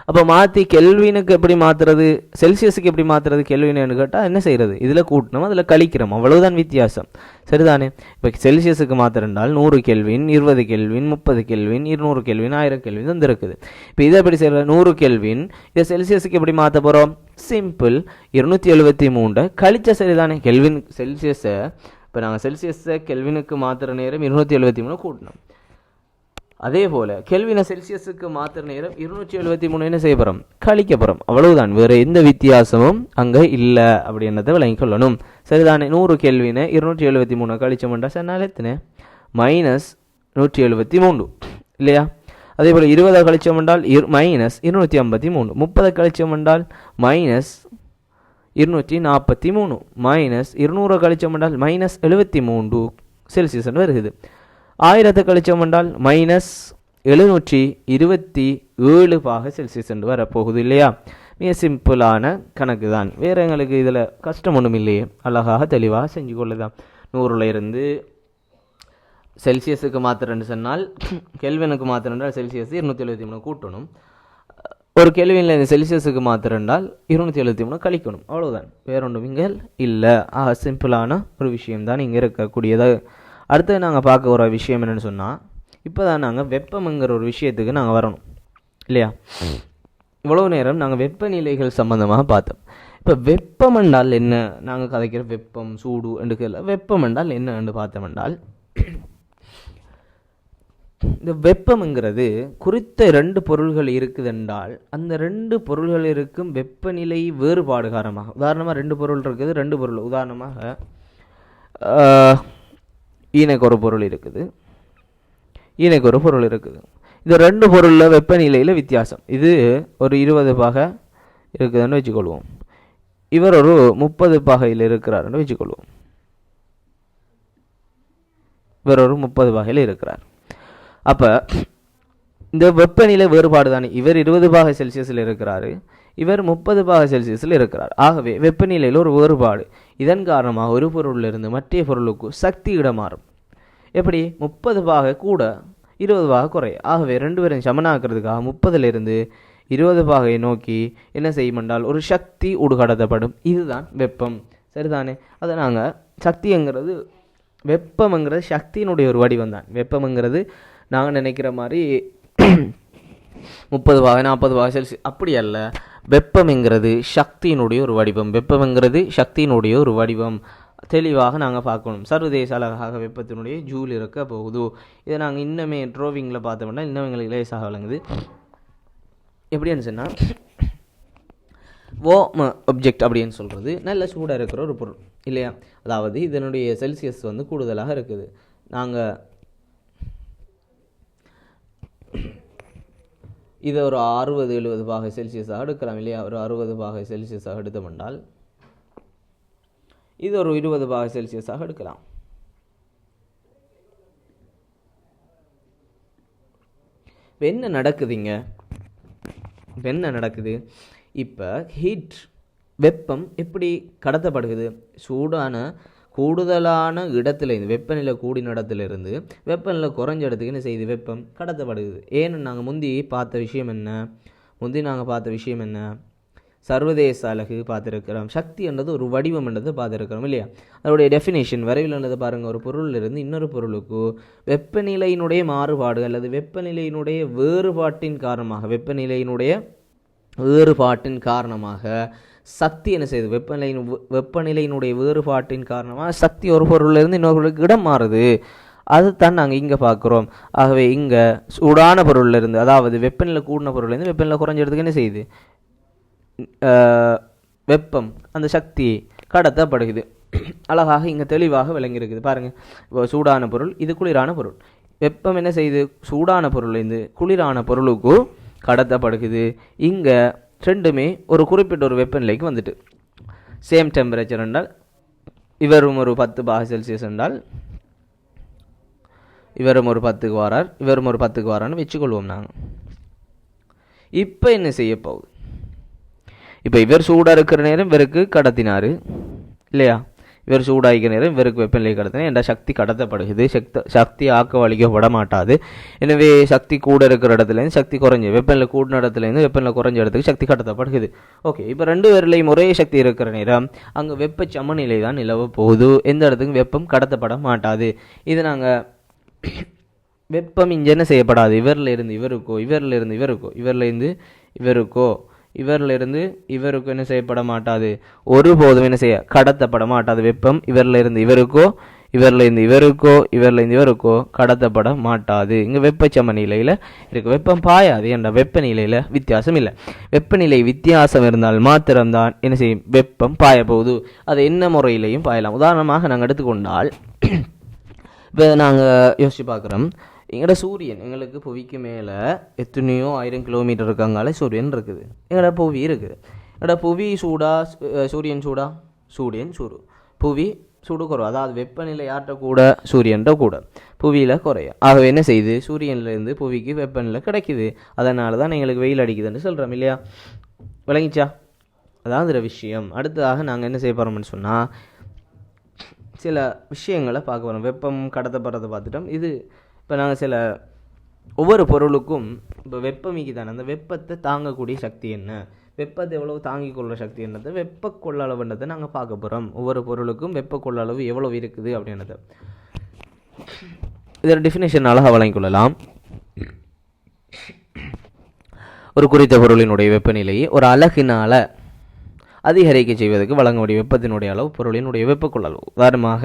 அப்போ மாற்றி கெல்வினுக்கு எப்படி மாற்றுறது, செல்சியஸுக்கு எப்படி மாற்றுறது கெல்வின்னு கேட்டால் என்ன செய்கிறது, இதில் கூட்டணும் அதில் கழிக்கிறோம், அவ்வளவுதான் வித்தியாசம். சரிதானே? இப்போ செல்சியஸுக்கு மாத்திரண்டால் 100 kelvin 20 kelvin 30 kelvin 200 kelvin 1000 kelvin வந்து இருக்குது. இப்போ இதை எப்படி செய்கிற, 100 கெல்வின் இதை செல்சியஸுக்கு எப்படி மாற்ற போகிறோம், சிம்பிள் 273 கழிச்ச சரிதானே. கெல்வின் செல்சியஸை இப்போ நாங்கள் செல்சியஸை கெல்வினுக்கு மாற்றுற நேரம் 273 கூட்டணும். அதே போல் கெல்வினை செல்சியஸுக்கு மாற்றுற நேரம் 273 என்ன செய்ய போகிறோம், கழிக்க போகிறோம், அவ்வளவுதான், வேறு எந்த வித்தியாசமும் அங்கே இல்லை அப்படின்றத விளங்கி கொள்ளணும். சரிதானே? 100 கெல்வினை 273 கழிச்சோம்டா சொன்னால் எத்தனை, -173 இல்லையா? அதே போல் 20 கழிச்சோம்டால் -253, 30 கழிச்சோம்டால் -243, -200 கழிச்சோம்டால் -73 செல்சியஸ் வருகிறது. 1000 கழிச்சோம் என்றால் -727 பாக செல்சியஸ் என்று வரப்போகுது இல்லையா? மிக சிம்பிளான கணக்கு தான், வேறு எங்களுக்கு இதில் கஷ்டம் ஒன்றும் இல்லையே, அழகாக தெளிவாக செஞ்சு கொள்ளுதான். 100ல் இருந்து செல்சியஸுக்கு மாத்திரன்னு சொன்னால் கெல்வினுக்கு மாத்திரண்டால் செல்சியஸ் 273 கூட்டணும், ஒரு கெல்வினில் இந்த செல்சியஸுக்கு மாத்திரண்டால் 273 கழிக்கணும், அவ்வளோதான், வேறொன்றும் இங்கே இல்லை. சிம்பிளான ஒரு விஷயம்தான் இங்கே இருக்கக்கூடியது. அடுத்து நாங்கள் பார்க்க ஒரு விஷயம் என்னென்னு சொன்னால், இப்போ தான் நாங்கள் வெப்பம்ங்கிற ஒரு விஷயத்துக்கு நாங்கள் வரணும் இல்லையா? இவ்வளோ நேரம் நாங்கள் வெப்பநிலைகள் சம்பந்தமாக பார்த்தோம். இப்போ வெப்பம் என்றால் என்ன, நாங்கள் கதைக்கிற வெப்பம் சூடு என்று வெப்பம் என்றால் என்ன என்று பார்த்தோம் என்றால், இந்த வெப்பம்ங்கிறது குறித்த 2 பொருள்கள் இருக்குது என்றால் அந்த 2 பொருள்கள் இருக்கும் வெப்பநிலை வேறுபாடு காரணமாக, உதாரணமாக 2 பொருள் இருக்குது, 2 பொருள் உதாரணமாக ஈனைக்கு ஒரு பொருள் இருக்குது, ஈனைக்கு ஒரு பொருள் இருக்குது. இது 2 பொருளில் வெப்பநிலையில் வித்தியாசம். இது ஒரு 20 பாகை இருக்குதுன்னு வச்சுக்கொள்வோம், இவர் ஒரு 30 பாகையில் இருக்கிறாருன்னு வச்சுக்கொள்வோம், இவர் ஒரு 30 பாகையில் இருக்கிறார். அப்போ இந்த வெப்பநிலை வேறுபாடு தானே, இவர் 20 பாகை செல்சியஸில் இருக்கிறாரு, இவர் 30 பாகை செல்சியஸில் இருக்கிறார். ஆகவே வெப்பநிலையில் ஒரு வேறுபாடு, இதன் காரணமாக ஒரு பொருளிலிருந்து மற்ற பொருளுக்கு சக்தி இடமாறும். எப்படி, 30 பாகை கூட 20 பாகை குறை. ஆகவே 2 பேரும் சமனாக்கிறதுக்காக 30லிருந்து 20 பாகையை நோக்கி என்ன செய்யும் என்றால் ஒரு சக்தி உட்கடத்தப்படும். இதுதான் வெப்பம். சரிதானே? அதை நாங்கள் சக்திங்கிறது வெப்பம்ங்கிறது சக்தியினுடைய ஒரு வடிவம் தான். வெப்பம்ங்கிறது நாங்கள் நினைக்கிற மாதிரி 30 பாகை 40 பாகை செல்சியஸ் அப்படி அல்ல. வெப்பம்ங்கிறது சக்தியினுடைய ஒரு வடிவம். வெப்பம்ங்கிறது சக்தியினுடைய ஒரு வடிவம். தெளிவாக நாங்கள் பார்க்கணும். சர்வதேச அழகாக வெப்பத்தினுடைய ஜூல் இருக்க போகுது. இதை நாங்கள் இன்னமே ட்ரோவிங்கில் பார்த்தோம்னா இன்னும் எங்களுக்கு லேசாக விளங்குது. எப்படின்னு சொன்னால், வார்ம் ஆப்ஜெக்ட் அப்படின்னு சொல்கிறது நல்ல சூடாக இருக்கிற ஒரு பொருள் இல்லையா? அதாவது இதனுடைய செல்சியஸ் வந்து கூடுதலாக இருக்குது. நாங்கள் இதை ஒரு 60-70 பாகை செல்சியஸாக எடுக்கலாம் இல்லையா? ஒரு 60 பாகை செல்சியஸாக எடுத்தோம்னால் இது ஒரு 20 பாகை செல்சியஸாக எடுக்கலாம். இப்போ என்ன நடக்குதுங்க? இப்போ இப்போ என்ன நடக்குது? இப்போ ஹீட் வெப்பம் எப்படி கடத்தப்படுகிறது? கூடுதலான இடத்துலேருந்து, வெப்பநிலை கூடின இடத்துலேருந்து வெப்பநிலை குறைஞ்ச இடத்துக்கு என்ன செய்யுது? வெப்பம் கடத்தப்படுகிறது. ஏன்னு நாங்கள் முந்தி பார்த்த விஷயம் என்ன? சர்வதேச அலகு பார்த்துருக்கிறோம். சக்தி என்றது ஒரு வடிவம் என்றதை பார்த்துருக்கிறோம் இல்லையா? அதோடைய டெஃபினேஷன் வரைவில் என்றதை பாருங்கள். ஒரு பொருளிலிருந்து இன்னொரு பொருளுக்கு வெப்பநிலையினுடைய மாறுபாடு அல்லது வெப்பநிலையினுடைய வேறுபாட்டின் காரணமாக சக்தி என்ன செய்யுது? வெப்பநிலையினுடைய வேறுபாட்டின் காரணமாக சக்தி ஒரு பொருளிலிருந்து இன்னொரு பொருளுக்கு இடம் மாறுது. அதுதான் நாங்கள் இங்கே பார்க்குறோம். ஆகவே இங்கே சூடான பொருளிலிருந்து, அதாவது வெப்பநிலை கூடின பொருள்லேருந்து வெப்பநிலை குறைஞ்ச இடத்துக்கு என்ன செய்யுது? வெப்பம், அந்த சக்தி கடத்தப்படுகிறது. அழகாக இங்கே தெளிவாக விளங்கியிருக்குது பாருங்கள். இப்போ சூடான பொருள், இது குளிரான பொருள். வெப்பம் என்ன செய்யுது? சூடான பொருள்லேருந்து குளிரான பொருளுக்கு கடத்தப்படுகிறது. இங்கே ரெண்டுமே ஒரு குறிப்பிட்ட ஒரு வெப்பநிலைக்கு வந்துட்டு சேம் டெம்பரேச்சர் என்றால் இவரும் ஒரு 10 பாகை செல்சியஸ் என்றால் இவரும் ஒரு 10க்கு வாரார், இவரும் ஒரு 10க்கு வாரான்னு வச்சுக்கொள்வோம் நாங்கள். இப்போ என்ன செய்ய போகுது? இப்போ இவர் சூடாக இருக்கிற நேரம் இவருக்கு கடத்தினார் இல்லையா? இவர் சூடாகிக்கிற நேரம் இவருக்கு வெப்பநிலை கடத்தினா என்ற சக்தி கடத்தப்படுகிறது. சக்தி ஆக்கவழிக்கப்பட மாட்டாது. எனவே சக்தி கூட இருக்கிற இடத்துலேருந்து சக்தி குறைஞ்ச, வெப்பநிலை கூடின இடத்துலேருந்து வெப்பநிலை குறைஞ்ச இடத்துக்கு சக்தி கடத்தப்படுகிறது. ஓகே, இப்போ 2 பேர்லையும் ஒரே சக்தி இருக்கிற நேரம் அங்கே வெப்ப சமநிலை தான் நிலவ போகுது. எந்த இடத்துக்கும் வெப்பம் கடத்தப்பட மாட்டாது. இது நாங்கள் வெப்பம் இங்கே என்ன செய்யப்படாது? இவரிலிருந்து இவருக்கோ, இவரிலிருந்து இவருக்கோ, இவரிலிருந்து இவருக்கு என்ன செய்யப்பட மாட்டாது? ஒருபோதும் என்ன செய்ய கடத்தப்பட மாட்டாது. வெப்பம் இவரிலிருந்து இவருக்கோ, இவரிலிருந்து இவருக்கோ கடத்தப்பட மாட்டாது. இங்கே வெப்ப சமநிலையில் இருக்கு. வெப்பம் பாயாது என்ற வெப்பநிலையில் வித்தியாசம் இல்லை. வெப்பநிலை வித்தியாசம் இருந்தால் மாத்திரம்தான் என்ன செய்யும்? வெப்பம் பாய போகுது. அது என்ன முறையிலையும் பாயலாம். உதாரணமாக நாங்கள் எடுத்துக்கொண்டால், இப்போ நாங்கள் யோசிச்சு பார்க்குறோம். எங்களோட சூரியன், எங்களுக்கு புவிக்கு மேலே எத்தனையோ 1000 கிலோமீட்டர் இருக்காங்கால சூரியன் இருக்குது. எங்களோட புவி இருக்குது. எங்களோட புவி சூடா, சூரியன் சூடா? சூரியன் சூடு. புவி சூடு குறைவு. அதாவது வெப்பநிலை யார்கிட்ட கூட? சூரியன்கிட்ட கூட. புவியில் குறைய. ஆகவே என்ன செய்யுது? சூரியன்லேருந்து புவிக்கு வெப்பநிலை கிடைக்குது. அதனால தான் எங்களுக்கு வெயில் அடிக்குதுன்னு சொல்கிறோம் இல்லையா? விளங்கிச்சா? அதாவது விஷயம். அடுத்ததாக நாங்கள் என்ன செய்ய போகிறோம்னு சொன்னால், சில விஷயங்களை பார்க்க போகிறோம். வெப்பம் கடத்தப்படுறதை பார்த்துட்டோம். இது இப்போ நாங்கள் ஒவ்வொரு பொருளுக்கும் இப்போ வெப்பமிக்கு தானே, அந்த வெப்பத்தை தாங்கக்கூடிய சக்தி என்ன, வெப்பத்தை எவ்வளவு தாங்கிக் கொள்கிற சக்தி என்னது, வெப்ப கொள்ளளவுன்றதை நாங்கள் பார்க்க போகிறோம். ஒவ்வொரு பொருளுக்கும் வெப்ப கொள்ளளவு எவ்வளவு இருக்குது அப்படின்றத இதோட டெஃபினேஷன் அழகாக வழங்கிக்கொள்ளலாம். ஒரு குறித்த பொருளினுடைய வெப்பநிலையை ஒரு அலகினால் அதிகரிக்க செய்வதற்கு வழங்கக்கூடிய வெப்பத்தினுடைய அளவு பொருளினுடைய வெப்ப கொள்ளளவு. உதாரணமாக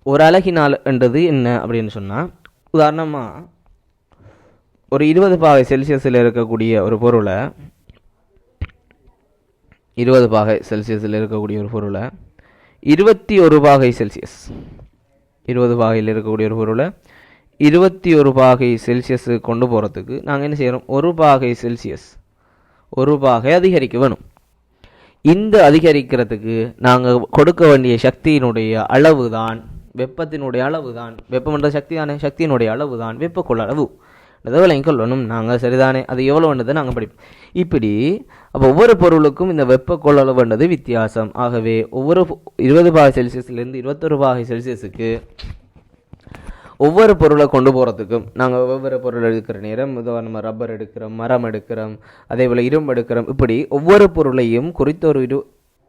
ஒரு அலகினால் என்றது என்ன அப்படின்னு சொன்னால், உதாரணமாக ஒரு 20 பாகை செல்சியஸில் இருக்கக்கூடிய ஒரு பொருளை 21 பாகை செல்சியஸ் 20 பாகையில் இருக்கக்கூடிய ஒரு பொருளை 21 பாகை செல்சியஸ் கொண்டு போகிறதுக்கு நாங்கள் என்ன செய்கிறோம்? ஒரு பாகை அதிகரிக்க வேணும். இந்த அதிகரிக்கிறதுக்கு நாங்கள் கொடுக்க வேண்டிய சக்தியினுடைய அளவு தான், வெப்பத்தினுடைய அளவு தான், வெப்பமன்ற சக்தியினுடைய அளவு தான் வெப்ப கொள்ளளவு. விளங்கிக் கொள்ளணும் நாங்கள். சரிதானே? அது எவ்வளோன்றதை நாங்கள் படிப்போம். இப்படி அப்போ ஒவ்வொரு பொருளுக்கும் இந்த வெப்ப கொள்ளளவுன்றது வித்தியாசம். ஆகவே ஒவ்வொரு 20 பாகை செல்சியஸ்லேருந்து 21 பாகை செல்சியஸுக்கு ஒவ்வொரு பொருளை கொண்டு போகிறதுக்கும் நாங்கள் ஒவ்வொரு பொருள் எடுக்கிற நேரம், நம்ம ரப்பர் எடுக்கிறோம், மரம் எடுக்கிறோம், அதே போல் இரும்பு எடுக்கிறோம். இப்படி ஒவ்வொரு பொருளையும் குறித்த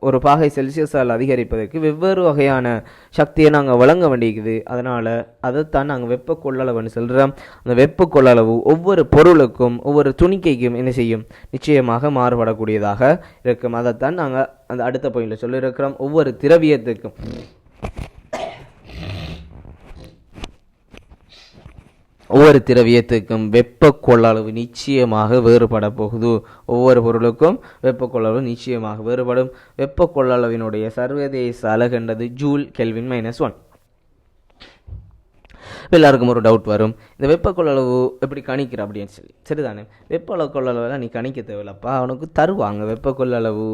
ஒரு பாகை செல்சியஸால் அதிகரிப்பதற்கு வெவ்வேறு வகையான சக்தியை நாங்கள் வழங்க வேண்டியிருக்குது. அதனால் அதைத்தான் நாங்கள் வெப்ப கொள்ளளவுன்னு சொல்கிறோம். அந்த வெப்ப கொள்ளளவு ஒவ்வொரு பொருளுக்கும் ஒவ்வொரு துணிக்கைக்கும் என்ன செய்யும்? நிச்சயமாக மாறுபடக்கூடியதாக இருக்கும். அதைத்தான் நாங்கள் அந்த அடுத்த பாயிண்டில் சொல்லியிருக்கிறோம். ஒவ்வொரு திரவியத்துக்கும் வெப்ப கொள்ளளவு நிச்சயமாக வேறுபட போகுது. ஒவ்வொரு பொருளுக்கும் வெப்ப கொள்ளளவு நிச்சயமாக வேறுபடும். வெப்ப கொள்ளளவினுடைய சர்வதேச அலகுன்றது ஜூல் கெல்வின் -1. எல்லாருக்கும் ஒரு டவுட் வரும், இந்த வெப்ப கொள்ளளவு எப்படி கணிக்கிற அப்படின்னு சொல்லி. சரிதானே? வெப்ப கொள்ளளவெல்லாம் நீ கணிக்க தேவையில்லப்பா, அவனுக்கு தருவாங்க. வெப்ப கொள்ளளவு,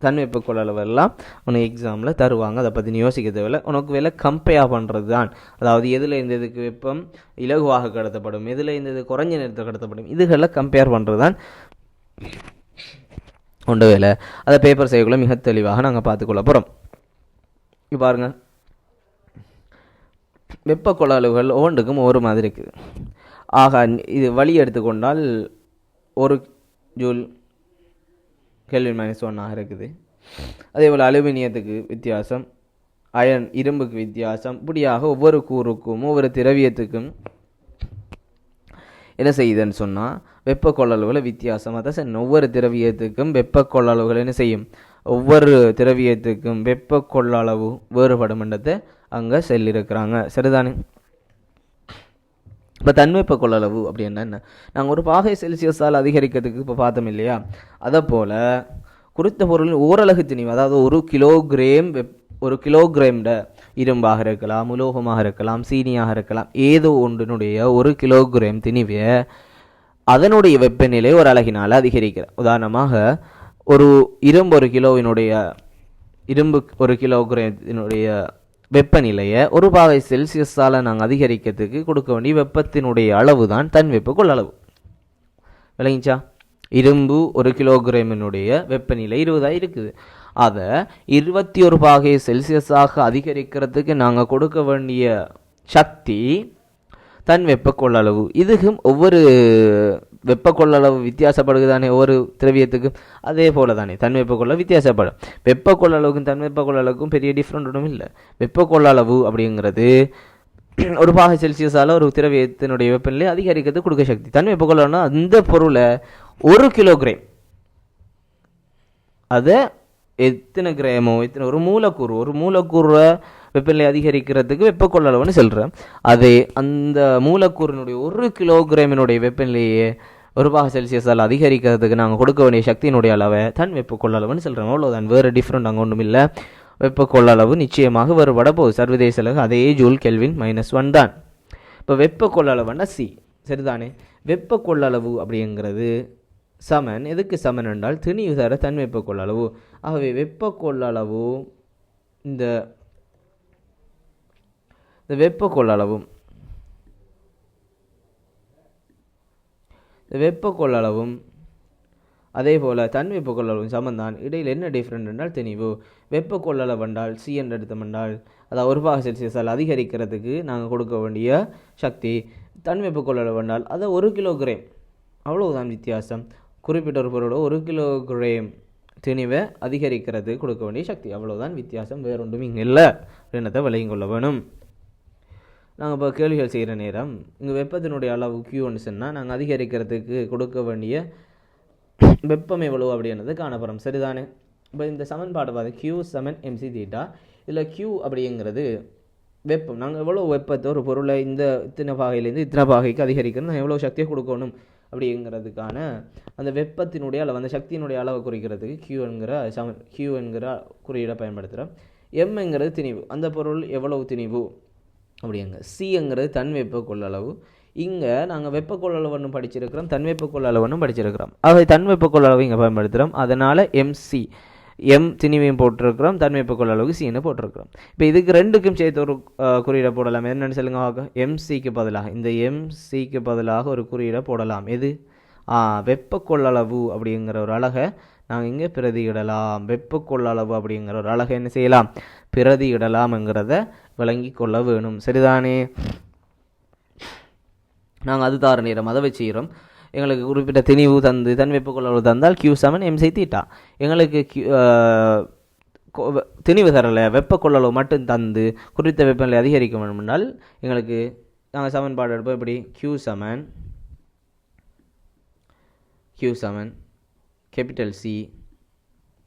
தன் வெப்ப கொள்ளளவெல்லாம் உனக்கு எக்ஸாமில் தருவாங்க. அதை பற்றி நீ யோசிக்க தேவையில்லை. உனக்கு வேலை கம்பேர் பண்ணுறது தான். அதாவது எதில் இந்த இதுக்கு வெப்பம் இலகுவாக கடத்தப்படும், எதில் இந்த இது குறைஞ்ச நேரத்தில் கடத்தப்படும், இதுகளில் கம்பேர் பண்ணுறது தான் ஒன்று வேலை அதை பேப்பர் செய்யக்குள்ள மிக தெளிவாக நாங்கள் பார்த்துக்கொள்ள போகிறோம். இப்போ பாருங்கள், வெப்ப கொள்ள அளவுகள் ஒவ்வொன்றுக்கும் ஒவ்வொரு மாதிரி இருக்குது. ஆக இது வழி எடுத்துக்கொண்டால் 1 ஜூல் கெல்வின் -1 இருக்குது. அதே போல் அலுமினியத்துக்கு வித்தியாசம், அயன் இரும்புக்கு வித்தியாசம், இப்படியாக ஒவ்வொரு கூறுக்கும் ஒவ்வொரு திரவியத்துக்கும் என்ன செய்யுதுன்னு சொன்னால் வெப்ப கொள்ளளவுகளை வித்தியாசமாக தான் சரி. ஒவ்வொரு திரவியத்துக்கும் வெப்ப கொள்ளளவுகள் என்ன செய்யும், ஒவ்வொரு திரவியத்துக்கும் வெப்ப கொள்ளளவு வேறுபடுமன்றதை அங்கே சொல்லியிருக்கிறாங்க. சரிதானே? இப்போ தன்வெப்ப கொள்ளளவு அப்படின்னா என்ன, நாங்கள் ஒரு பாகை செல்சியஸால் அதிகரிக்கிறதுக்கு இப்போ பார்த்தோம் இல்லையா, அதை போல் குறித்த பொருளின் ஓரலகு திணிவு, அதாவது 1 கிலோகிராம் இரும்பாக இருக்கலாம், உலோகமாக இருக்கலாம், சீனியாக இருக்கலாம், ஏதோ ஒன்றினுடைய 1 கிலோகிராம் திணிவை அதனுடைய வெப்பநிலை ஒரு அலகினால் அதிகரிக்கிற. உதாரணமாக ஒரு இரும்பு 1 கிலோவினுடைய இரும்பு 1 கிலோகிராமினுடைய வெப்பநிலையை ஒரு பாகை செல்சியஸால் நாங்கள் அதிகரிக்கிறதுக்கு கொடுக்க வேண்டிய வெப்பத்தினுடைய அளவு தான் தன்வெப்ப கொள்ளளவு. விளங்கிச்சா? இரும்பு 1 கிலோகிராமினுடைய வெப்பநிலை 20 இருக்குது. அதை 21 பாகை செல்சியஸாக அதிகரிக்கிறதுக்கு நாங்கள் கொடுக்க வேண்டிய சக்தி தன் வெப்ப கொள்ளளவு. இதுக்கும் ஒவ்வொரு வெப்ப கொள்ளளவு வித்தியாசப்படுது தானே ஒவ்வொரு திரவியத்துக்கும். அதே போல தானே தன் வெப்ப கொள்ளளவு வித்தியாசப்படும். வெப்ப கொள்ளளவுக்கும் தன் வெப்ப கொள்ளளவுக்கும் பெரிய டிஃப்ரெண்ட் ஒன்றும் இல்லை. வெப்ப கொள்ளளவு அப்படிங்கிறது ஒரு பாகை செல்சியஸால் ஒரு திரவியத்தினுடைய வெப்பநிலை அதிகரிக்கிறது கொடுக்க சக்தி. தன் வெப்ப கொள்ளளவுனா அந்த பொருளை 1 கிலோகிராம் அதை எத்தனை கிராமோ எத்தனை ஒரு மூலக்கூறை வெப்பநிலை அதிகரிக்கிறதுக்கு வெப்ப கொள்ளளவுன்னு சொல்கிறேன். அதே அந்த மூலக்கூறினுடைய 1 கிலோகிராமினுடைய வெப்பநிலையை ஒரு பாகை செல்சியஸால் அதிகரிக்கிறதுக்கு நாங்கள் கொடுக்க வேண்டிய சக்தியினுடைய அளவை தன் வெப்ப கொள்ளளவுன்னு சொல்கிறோம். அவ்வளோதான், வேறு டிஃப்ரெண்ட் அங்கே ஒன்றும் இல்லை. வெப்ப கொள்ளளவு நிச்சயமாக வேறுபட போகுது. சர்வதேச அளவு அதே ஜூல் கெல்வின் -1 தான். இப்போ வெப்ப கொள்ளளவுன்னா சி. சரிதானே? வெப்ப கொள்ளளவு அப்படிங்கிறது சமன். எதுக்கு சமன் என்றால் திணிவு தர தன் வெப்ப கொள்ளளவு. ஆகவே வெப்ப கொள்ளளவு இந்த வெப்ப கொள்ளளவும் அதே போல் தன் வெப்ப கொள்ளளவும் சமந்தான். இடையில் என்ன டிஃப்ரெண்ட் என்றால் திணிவு. வெப்ப கொள்ளளவு என்றால் சி என்று எடுத்தோம்னால் அதாவது ஒரு பாகை செல்சியஸால் அதிகரிக்கிறதுக்கு நாங்கள் கொடுக்க வேண்டிய சக்தி. தன் வெப்ப கொள்ளளவு என்றால் அதை 1 கிலோகிராம், அவ்வளவுதான் வித்தியாசம். குறிப்பிட்ட ஒரு பொருளோட 1 கிலோகிராம் திணிவை அதிகரிக்கிறது கொடுக்க வேண்டிய சக்தி, அவ்வளவுதான் வித்தியாசம். வேறொன்றும் இங்கே இல்லை. என்னத்தை விளங்கி கொள்ள வேணும். நாங்கள் இப்போ கேள்விகள் செய்கிற நேரம் இங்கே வெப்பத்தினுடைய அளவு Q1 சொன்னால் நாங்கள் அதிகரிக்கிறதுக்கு கொடுக்க வேண்டிய வெப்பம் எவ்வளவு அப்படின்றது காணப்படும். சரிதானே? இப்போ இந்த சமன்பாடு பார்த்து Q = mc θ. இதில் Q அப்படிங்கிறது வெப்பம். நாங்கள் எவ்வளோ வெப்பத்தை ஒரு பொருளை இந்த இத்தனை பாகையிலேருந்து இத்தனை பாகைக்கு அதிகரிக்கணும், நான் எவ்வளோ சக்தியை கொடுக்கணும் அப்படிங்கிறதுக்கான அந்த வெப்பத்தினுடைய அளவு, அந்த சக்தியினுடைய அளவை குறிக்கிறதுக்கு Q என்கிற குறியீடை பயன்படுத்துகிறோம். எம்ங்கிறது திணிவு, அந்த பொருள் எவ்வளவு திணிவு அப்படிங்க. சிங்கிறது தன் வெப்ப கொள்ளளவு. இங்கே நாங்கள் வெப்ப கொள்ளளவுன்னு படிச்சிருக்கிறோம், தன் வெப்ப கொள்ளளவுன்னு படிச்சிருக்கிறோம். ஆகவே தன் வெப்ப கொள்ளளவு இங்கே பயன்படுத்துகிறோம். அதனால் MC எம் திணிவையும் போட்டிருக்கிறோம், தன் வெப்ப கொள்ளளவுக்கு சின்னு போட்டிருக்கிறோம். இப்போ இதுக்கு ரெண்டுக்கும் சேர்த்து ஒரு குறியீடை போடலாம். என்னென்னு சொல்லுங்க. எம்சிக்கு பதிலாக இந்த எம்சிக்கு பதிலாக ஒரு குறியீடை போடலாம். எது? வெப்ப கொள்ளளவு அப்படிங்கிற ஒரு அழகை நாங்கள் இங்கே பிரதியிடலாம். வெப்ப கொள்ளளவு அப்படிங்கிற ஒரு அழகை என்ன செய்யலாம்? பிரதியிடலாம்ங்கிறத விளங்கி கொள்ள வேணும். சரிதானே? நாங்கள் அது தார நேரம் அதை வச்சுக்கிறோம். எங்களுக்கு குறிப்பிட்ட திணிவு தந்து தன் வெப்ப கொள்ளளவு தந்தால் Q = mc θ. எங்களுக்கு திணிவு தரலை, வெப்ப கொள்ளளவு மட்டும் தந்து குறித்த வெப்பநிலை அதிகரிக்க வேண்டும் என்றால் எங்களுக்கு நாங்கள் சமன்பாடு எடுப்போம். எப்படி? Q = கேபிட்டல் C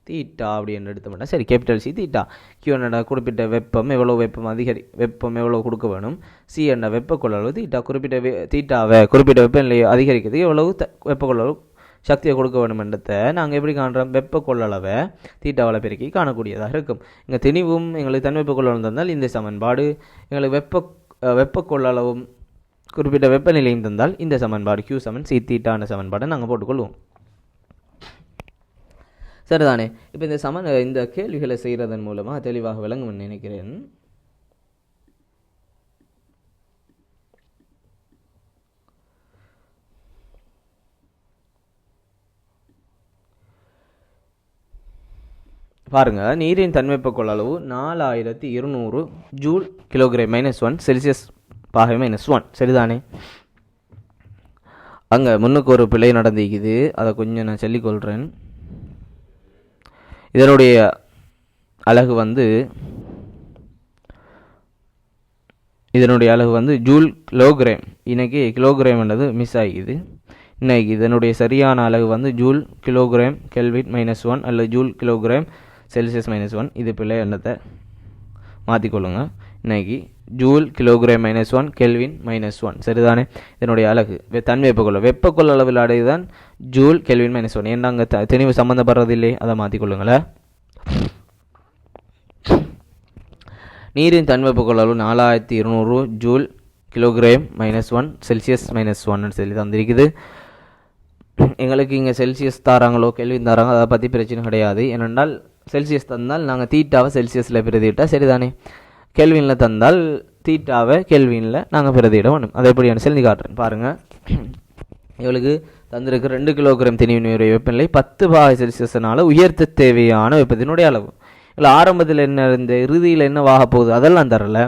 தீட்டா அப்படின்னு எடுத்த மாட்டேன். சரி, கேபிட்டல் C தீட்டா. Q என்ற குறிப்பிட்ட வெப்பம் எவ்வளோ வெப்பம் எவ்வளோ கொடுக்க வேணும். C என்ற வெப்ப கொள்ளளவு தீட்டா. குறிப்பிட்ட தீட்டாவை குறிப்பிட்ட வெப்பநிலையை அதிகரிக்கிறதுக்கு எவ்வளவு வெப்ப கொள்ளளவு சக்தியை கொடுக்க வேணும் என்றதை நாங்கள் எப்படி காண்றோம்? வெப்ப கொள்ளளவை தீட்டாவில் பெருக்கி காணக்கூடியதாக இருக்கும். இங்கே திணிவும் எங்களுக்கு தன் வெப்ப கொள்ளளவு தந்தால் இந்த சமன்பாடு, எங்களுக்கு வெப்ப கொள்ளளவும் குறிப்பிட்ட வெப்பநிலையும் தந்தால் இந்த சமன்பாடு Q = C தீட்டா என்ற சமன்பாடை நாங்கள் போட்டுக்கொள்வோம். சரிதானே? இப்போ இந்த கேள்விகளை செய்கிறதன் மூலமாக தெளிவாக விளங்கும்னு நினைக்கிறேன். பாருங்கள், நீரின் தன்மைப்ப கொள்ளளவு 4200 ஜூல் கிலோகிராம் -1 செல்சியஸ் பாகை -1. சரிதானே? அங்கே முன்னுக்கு ஒரு பிழை நடந்திருக்குது, அதை கொஞ்சம் நான் சொல்லிக்கொள்கிறேன். இதனுடைய அலகு வந்து ஜூல் கிலோகிராம். இன்னைக்கு கிலோகிராம்ன்றது மிஸ் ஆகிக்குது. இன்னைக்கு இதனுடைய சரியான அலகு வந்து ஜூல் கிலோகிராம் கெல்வின் -1 அல்லது ஜூல் கிலோகிராம் செல்சியஸ் -1. இது பிள்ளை எண்ணத்தை மாற்றிக்கொள்ளுங்க. இன்னைக்கு ஜூல் கிலோகிராம் -1 கெல்வின் -1. சரிதானே? இதனுடைய அலகு வெப்ப கொள்ளளவில் அடையுதான் ஜூல் கெல்வின் -1. ஏன்னா அங்கே தெளிவு சம்மந்தப்படுறது இல்லை, அதை மாற்றிக்கொள்ளுங்களேன். நீரின் தன்வெப்ப கொள்ளளவு 4200 ஜூல் கிலோகிராம் -1 செல்சியஸ் -1 சொல்லி தந்திருக்குது. எங்களுக்கு இங்கே செல்சியஸ் தாராங்களோ கெல்வின் தாராங்க, அதை பற்றி பிரச்சனை கிடையாது. ஏனென்றால் செல்சியஸ் தந்தால் நாங்கள் தீட்டாவை செல்சியஸில் பிரதியிட்டால் சரிதானே, கெல்வினில் தந்தால் தீட்டாவை கெல்வினில் நாங்கள் பிரதியிட வேணும். அதை எப்படியான சொல்லி காட்டுறேன் பாருங்கள். இவளுக்கு தந்திருக்கு 2 கிலோகிராம் திணிவினுடைய வெப்பநிலை 10 பாகை செல்சியஸ்னால உயர்த்த தேவையான வெப்பத்தினுடைய அளவு. இல்லை ஆரம்பத்தில் என்ன இருந்த இறுதியில் என்ன வாக போகுது அதெல்லாம் தரல,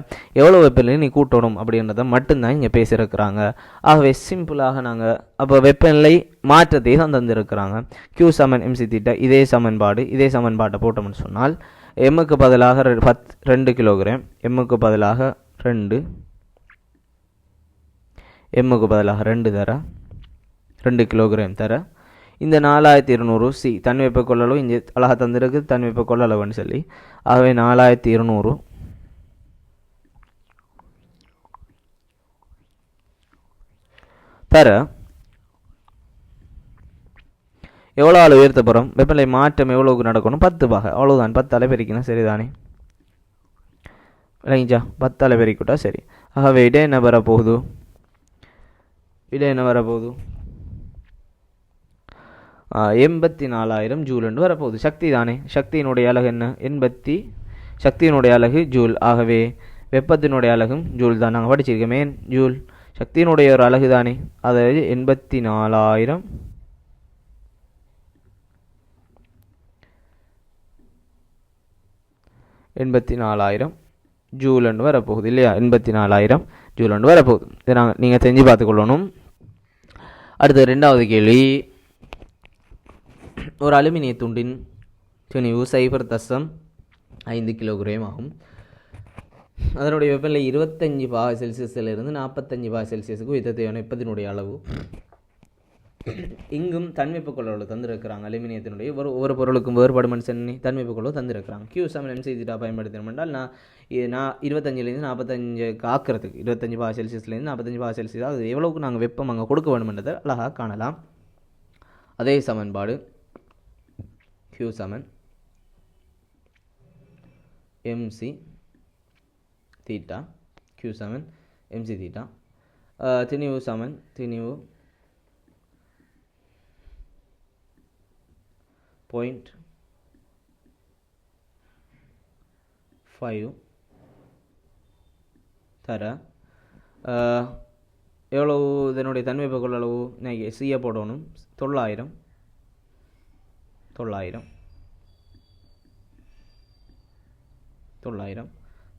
எவ்வளோ வெப்பநிலை நீ கூட்டணும் அப்படின்றத மட்டும்தான் இங்கே பேசியிருக்கிறாங்க. ஆகவே சிம்பிளாக நாங்கள் அப்போ வெப்பநிலை மாற்றத்தை தான் தந்திருக்கிறாங்க. Q = mc theta. இதே சமன்பாட்டை போட்டோம்னு சொன்னால் எம்முக்கு பதிலாக 2 கிலோகிராம், எம்முக்கு பதிலாக 2, எம்முக்கு பதிலாக 2 தர 2 கிலோகிராம் தர இந்த 4200 சி தன்வெப்ப கொள்ளளவு இங்கே அழகாக தந்திருக்கு, தன்வெப்ப கொள்ளளவுன்னு சொல்லி. ஆகவே 4200 தர எவ்வளோ ஆள் உயர்த்த போகிறோம், வெப்பநிலை மாற்றம் எவ்வளோக்கு நடக்கணும், 10 பாகை, அவ்வளோதான். 10 பெருக்கணும். சரிதானே? விளங்கிச்சா? 10 பெருக்கிட்டா சரி. ஆகவே விட என்ன வரப்போகுது, 84,000 ஜூல் என்று வரப்போகுது. சக்தி தானே, சக்தியினுடைய அலகு என்ன, சக்தியினுடைய அலகு ஜூல். ஆகவே வெப்பத்தினுடைய அலகும் ஜூல் தான். நாங்கள் படிச்சிருக்கோமே ஜூல் சக்தியினுடைய ஒரு அலகு தானே, அதாவது 84,000 ஜூல் என்று வரப்போகுது இல்லையா? 84,000 ஜூல் என்று வரப்போகுது. இதை நீங்கள் செஞ்சு பார்த்துக்கொள்ளணும். அடுத்த 2வது கேள்வி. ஒரு அலுமினிய துண்டின் திணிவு 0.5 கிலோகிராம் ஆகும். அதனுடைய வெப்பநிலை 25 பாகை செல்சியஸிலிருந்து 45 பாகை செல்சியஸுக்கு உயர்த்த தேவையான வெப்பத்தினுடைய அளவு. இங்கும் தன்வெப்ப கொள்ளளவு தந்திருக்கிறாங்க. அலுமினியத்தினுடைய ஒவ்வொரு பொருளுக்கும் வேறுபடும் தன்வெப்ப கொள்ளளவு தந்திருக்கிறாங்க. Q = mc தீட்டா பயன்படுத்தணும் என்றால் நான் 25லேருந்து 45 ஆக்கிறதுக்கு 25 பாகை செல்சியஸ்லேருந்து 45 பாகை செல்சியஸ் அது எவ்வளவுக்கு நாங்கள் வெப்பம் அங்கே கொடுக்க வேண்டும் என்றதை அழகாக காணலாம். அதே சமன்பாடு Q = mc theta, Q = mc theta, திணிவு திணிவு 0.5 தர எவ்வளவு இதனுடைய தன்வெப்ப கொள்ளளவு நான் சியை போடணும். 900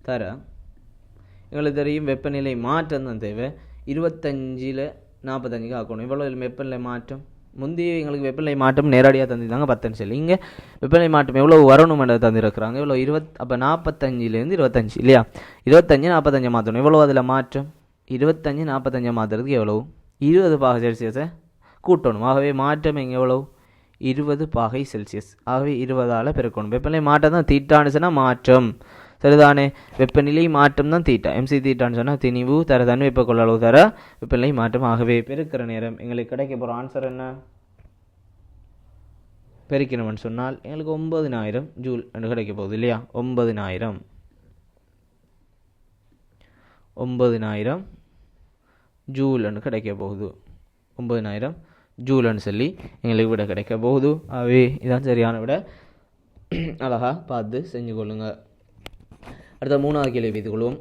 தர எங்களுக்கு தெரியும் வெப்பநிலை மாற்றம் தான் தேவை. 25ல் 45க்கு ஆக்கணும். இவ்வளோ வெப்பநிலை மாற்றம் முந்தைய எங்களுக்கு வெப்பநிலை மாற்றம் நேரடியாக தந்துருந்தாங்க 10 சொல்லி. இங்கே வெப்பநிலை மாற்றம் எவ்வளோ வரணும் என்றதை தந்துருக்குறாங்க. இவ்வளோ 20, அப்போ 45லேருந்து 25 இல்லையா? 25 45 மாற்றணும். எவ்வளோ அதில் மாற்றம்? 25 45 மாற்றுறதுக்கு எவ்வளவு? 20 பாகை செல்சியஸை கூட்டணும். ஆகவே மாற்றம் எங்கே எவ்வளோ? 20 பாகை செல்சியஸ். ஆகவே 20ஆல் பெருக்கணும். வெப்பநிலை மாற்றம் தான் தீட்டான்னு சொன்னால் மாற்றம். சரிதானே? வெப்பநிலை மாற்றம் தான் தீட்டா. mc தீட்டான்னு சொன்னால் திணிவு தர தன்வெப்ப கொள்ளளவு தர வெப்பநிலை மாற்றம். ஆகவே பெருக்கிற நேரம் எங்களுக்கு கிடைக்க போகிற ஆன்சர் என்ன? பெருக்கணும்னு சொன்னால் எங்களுக்கு 9,000 ஜூல் என்று கிடைக்க போகுது இல்லையா? 9,000 ஜூல் என்று கிடைக்க போகுது. 9,000 ஜூல்னு சொல்லி எங்களுக்கு விட கிடைக்க போகுது. ஆகவே இதான் சரியான விட. அழகாக பார்த்து செஞ்சு கொள்ளுங்க. அடுத்த 3வது கேள்வி வைத்துக் கொள்வோம்.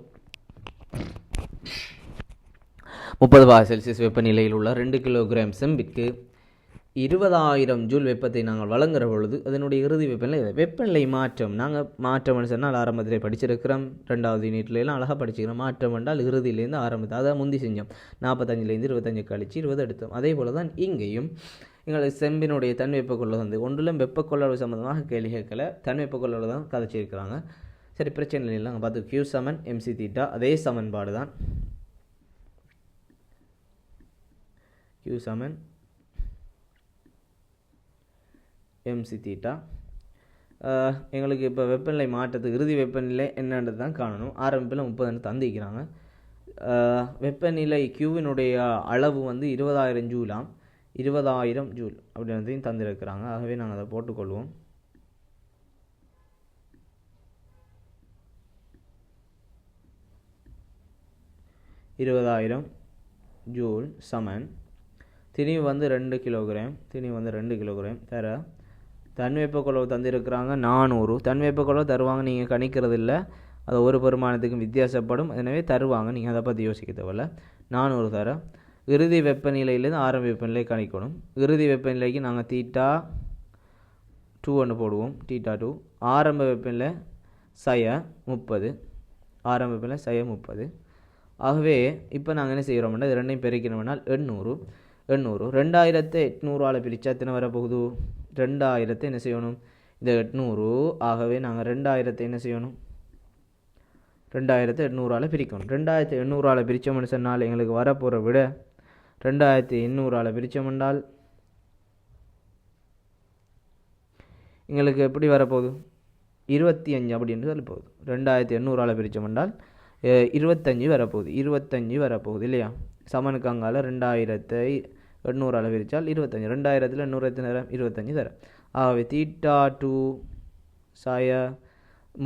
30 பாகை செல்சியஸ் வெப்பநிலையில் உள்ள 2 கிலோகிராம் செம்பிற்கு 20,000 ஜூல் வெப்பத்தை நாங்கள் வழங்குகிற பொழுது அதனுடைய இறுதி வெப்பநிலை மாற்றம். நாங்கள் மாற்றம்னு சொன்னால் ஆரம்பத்திலே படிச்சிருக்கிறோம், 2வது யூனிட்லாம் அழகாக படிச்சுக்கிறோம். மாற்றம் என்றால் இறுதியிலேருந்து ஆரம்பத்தை, அதை முந்தி செஞ்சோம். 45லேருந்து 25 கழிச்சு 20 எடுத்தோம். அதே போல் தான் இங்கேயும் எங்களுக்கு செம்பினுடைய தன்வெப்ப வந்து ஒன்றிலும் வெப்பக்கொள்ளளவு சம்மந்தமாக கேள்வி கேட்கல, தன்வெப்பக்கொள்ளளவு தான் கதைச்சிருக்கிறாங்க. சரி, பிரச்சனை இல்லை. நாங்கள் பார்த்து Q சமன் MC தீட்டா, அதே சமன்பாடு தான். Q சமன் MC தீட்டா. எங்களுக்கு இப்போ வெப்பநிலை மாற்றத்துக்கு இறுதி வெப்பநிலை என்னன்றது தான் காணணும். ஆரம்பிப்பில் 30 தந்திக்கிறாங்க. வெப்பநிலை Qவினுடைய அளவு வந்து 20,000 ஜூலாம், 20,000 ஜூல் அப்படின்றதையும் தந்திருக்கிறாங்க. ஆகவே நாங்கள் அதை போட்டுக்கொள்வோம். $20,000 ஜூல் சமன் திணிவு வந்து 2 கிலோகிராம், திணிவு வந்து 2 கிலோகிராம் தர தன்வெப்பக்கொள்ளவு தந்திருக்கிறாங்க 400. தன்வெப்பக்கொள்ளவு தருவாங்க, நீங்கள் கணிக்கிறது இல்லை, அது ஒரு பெருமானத்துக்கும் வித்தியாசப்படும். எனவே தருவாங்க, நீங்கள் அதை பற்றி யோசிக்க தேவையில்ல. 400 தர இறுதி வெப்பநிலையிலேருந்து ஆரம்ப வெப்பநிலை கணிக்கணும். இறுதி வெப்பநிலைக்கு நாங்கள் தீட்டா 2 போடுவோம், தீட்டா 2. ஆரம்ப வெப்பநிலை -30, ஆரம்ப வெப்பநிலை -30. ஆகவே இப்போ நாங்கள் என்ன செய்கிறோம்னா இது ரெண்டையும் பெருக்கணும்னால் 800. 2800 பிரித்தா எத்தனை வரப்போகுது? 2000 என்ன செய்யணும்? இந்த 800. ஆகவே நாங்கள் 2000 என்ன செய்யணும்? 2800 பிரிக்கணும். 2800 பிரித்தோம்னு சொன்னால் எங்களுக்கு வரப்போகிற விட 2800 பிரித்தோம்னால் எங்களுக்கு எப்படி வரப்போகுது? 25 அப்படின்னு சொல்லி போகுது. 2800 பிரித்தோம்னால் 25 வரப்போகுது. 25 வரப்போகுது இல்லையா? சமனுக்கு அங்கால 2800 பிரித்தால் 25. 2000ல் 100 எத்தனை தரம்? 25 தரம். ஆகவே தீட்டா 2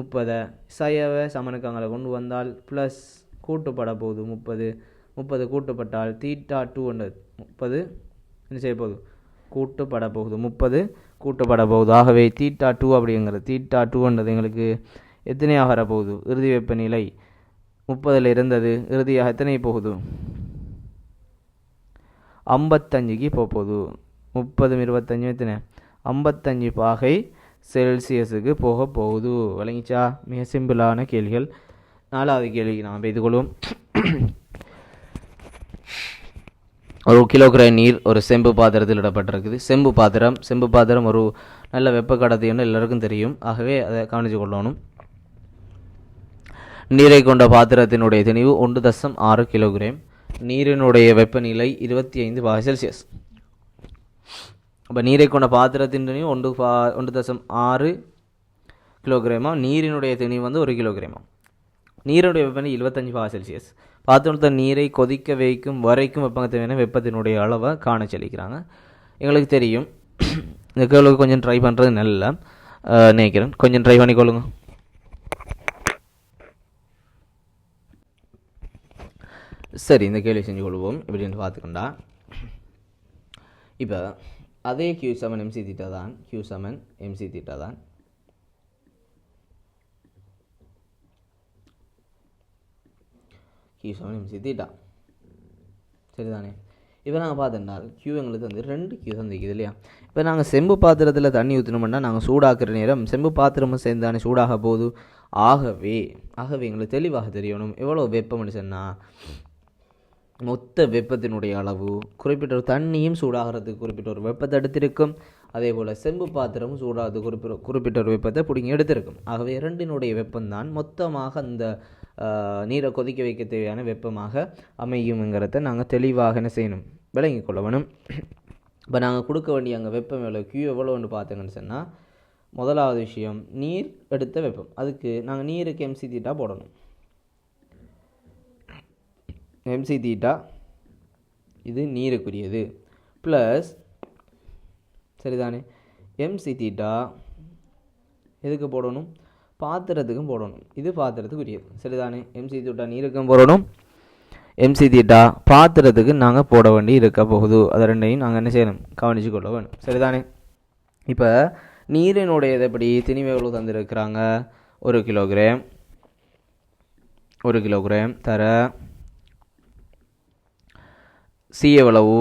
30 சயவை சமனுக்கு அங்கால கொண்டு வந்தால் ப்ளஸ் கூட்டுப்பட போகுது 30 கூட்டுப்பட்டால் தீட்டா 2 30 என்ன செய்ய போகுது? கூட்டுப்பட போகுது. 30 கூட்டுப்பட போகுது. ஆகவே தீட்டா 2 அப்படிங்கிறது தீட்டா 2 எங்களுக்கு எத்தனையாக வரப்போகுது? இறுதி வெப்பநிலை 30 இருந்தது, இறுதியாக எத்தனை போகுது? 55க்கு போகுது. 30 25 எத்தனை? 55 பாகை செல்சியஸுக்கு போக போகுது. விளங்கிச்சா? மிக சிம்பிளான கேள்விகள். 4வது கேள்விக்கு நாம் பெய்துகொள்வோம். ஒரு கிலோகிராம் நீர் ஒரு செம்பு பாத்திரத்தில் இடப்பட்டிருக்குது. செம்பு பாத்திரம் ஒரு நல்ல வெப்ப கடத்தி என்று எல்லாருக்கும் தெரியும். ஆகவே அதை கவனித்து கொள்ளணும். நீரை கொண்ட பாத்திரத்தினுடைய திணிவு 1.6 கிலோகிராம். நீரினுடைய வெப்பநிலை 25 பாகை செல்சியஸ். அப்போ நீரை கொண்ட பாத்திரத்தின் திணிவு 1.6 கிலோகிராமா, நீரினுடைய திணிவு வந்து 1 கிலோகிராமா. நீரினுடைய வெப்பநிலை 25 பாகை செல்சியஸ். பாத்திரத்தில் நீரை கொதிக்க வைக்கும் வரைக்கும் வெப்பத்தின வெப்பத்தினுடைய அளவை காண சொல்லிக்கிறாங்க. எங்களுக்கு தெரியும். இந்த கேள்வி கொஞ்சம் ட்ரை பண்ணுறது நல்லா நினைக்கிறேன். கொஞ்சம் ட்ரை பண்ணிக்கொள்ளுங்க. சரி, இந்த கேள்வி செஞ்சு கொள்வோம். எப்படின்னு பார்த்துக்கொண்டா இப்போ அதே Q சமன் MC தீட்டா தான். Q சமன் MC தீட்டா தான். Q சமன் MC தீட்டா சரிதானே? இப்போ நாங்கள் பார்த்தோம்னால் Q எங்களுக்கு வந்து 2 Q தந்திக்குது இல்லையா? இப்போ நாங்கள் செம்பு பாத்திரத்தில் தண்ணி ஊற்றினோம்னா நாங்கள் சூடாக்குற நேரம் செம்பு பாத்திரமும் சேர்ந்து தானே சூடாக போகுது. ஆகவே எங்களுக்கு தெளிவாக தெரியணும் எவ்வளோ வெப்பம்னு சொன்னால் மொத்த வெப்பத்தினுடைய அளவு குறிப்பிட்ட ஒரு தண்ணியும் சூடாகிறதுக்கு குறிப்பிட்ட ஒரு வெப்பத்தை எடுத்திருக்கும். அதே போல் செம்பு பாத்திரமும் சூடாகிறது குறிப்பிட்ட ஒரு வெப்பத்தை பிடிங்கி எடுத்திருக்கும். ஆகவே இரண்டினுடைய வெப்பம்தான் மொத்தமாக அந்த நீரை கொதிக்க வைக்க தேவையான வெப்பமாக அமையுங்கிறத நாங்கள் தெளிவாக என்ன செய்யணும்? விளங்கிக் கொள்ள வேணும். இப்போ நாங்கள் கொடுக்க வேண்டிய அங்கே வெப்பம் எவ்வளோ, Q எவ்வளோன்னு பார்த்தீங்கன்னு சொன்னால் முதலாவது விஷயம் நீர் எடுத்த வெப்பம். அதுக்கு நாங்கள் நீருக்கு MC தீட்டா போடணும். MC தீட்டா இது நீருக்குரியது ப்ளஸ் சரிதானே? MC தீட்டா எதுக்கு போடணும்? பாத்திரத்துக்கும் போடணும். இது பாத்திரத்துக்குரியது சரிதானே? MC தீட்டா நீருக்கும் போடணும், MC தீட்டா பாத்திரத்துக்கு நாங்கள் போட வேண்டி இருக்க போகுது. அதை ரெண்டையும் நாங்கள் என்ன செய்யணும்? கவனித்து கொள்ள வேணும் சரிதானே? இப்போ நீரினுடைய எப்படி திணிவு எவ்வளோ தந்துருக்கிறாங்க? 1 கிலோகிராம் தர C எவ்வளவு?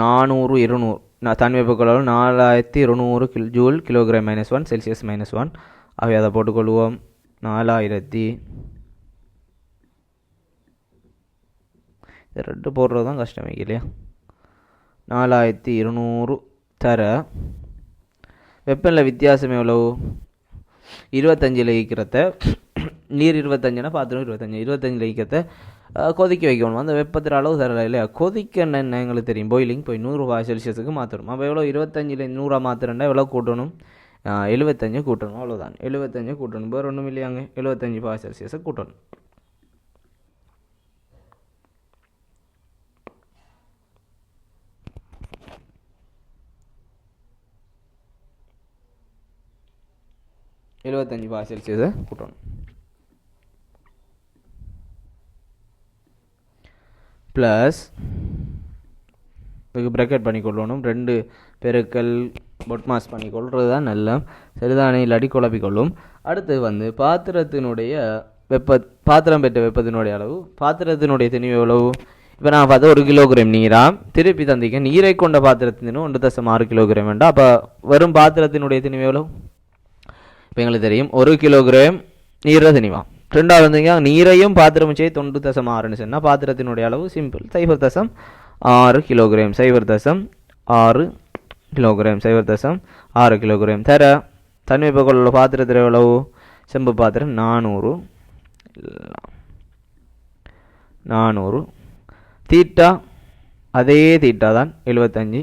400 200 தன் வெப்பக்கொள்ளளவு 4200 ஜூல் கிலோகிராம் -1 செல்சியஸ் -1. ஆகவே அதை போட்டுக்கொள்வோம். 4000 ரெண்டு போடுறது தான் கஷ்டமே இல்லையா. 4200 தர வெப்பநிலை வித்தியாசம் எவ்வளவு? 25 ஈக்கிறத நீர் 25னா பாத்திரம் 25 ஈக்கிறத கொதிக்க வைக்கணும். அந்த வெப்பத்தின் அளவு தரல இல்லையா. கொதிக்க என்ன எங்களுக்கு தெரியும், பாயிலிங் போய் 100 செல்சியஸுக்கு மாற்றணும். அப்போ எவ்வளோ 25 100 மாத்திரண்டா எவ்வளோ கூட்டணும்? 75 கூட்டணும். அவ்வளோதான், 75 கூட்டணும். வேறு ஒன்றும் இல்லையாங்க. 75 செல்சியஸை கூட்டணும். செல்சியஸை கூட்டணும். ப்ளஸ் இதுக்கு ப்ராக்கெட் பண்ணிக்கொள்ளணும். 2 பெருக்கல் பொட்மாஸ் பண்ணிக்கொள்வது தான் நல்ல. சரிதானே, இல்லாட்டி குழப்பிக்கொள்ளும். அடுத்து பாத்திரத்தினுடைய பாத்திரம் பெற்ற வெப்பத்தினுடைய அளவு, பாத்திரத்தினுடைய திணிவு எவ்வளவு? இப்போ நான் பார்த்தா 1 கிலோகிராம் நீரா திருப்பி தந்திக்க நீரை கொண்ட பாத்திரத்தின் 1.6 கிலோகிராம் வேண்டாம். அப்போ வெறும் பாத்திரத்தினுடைய திணிவு எவ்வளவு? இப்போ எங்களுக்கு தெரியும் 1 கிலோகிராம் நீரை திணிவா. ரெண்டாவது வந்தீங்க நீரையும் பாத்திரமும் சேர்த்து 1.6ன்னு சொன்னால் பாத்திரத்தினுடைய அளவு சிம்பிள் 0.6 கிலோகிராம். 0.6 கிலோகிராம். 0.6 கிலோகிராம் தர தன் வெப்பக்கொள்ள பாத்திரத்தில் எவ்வளவு? செம்பு பாத்திரம் 400 தீட்டா அதே தீட்டா தான் 75.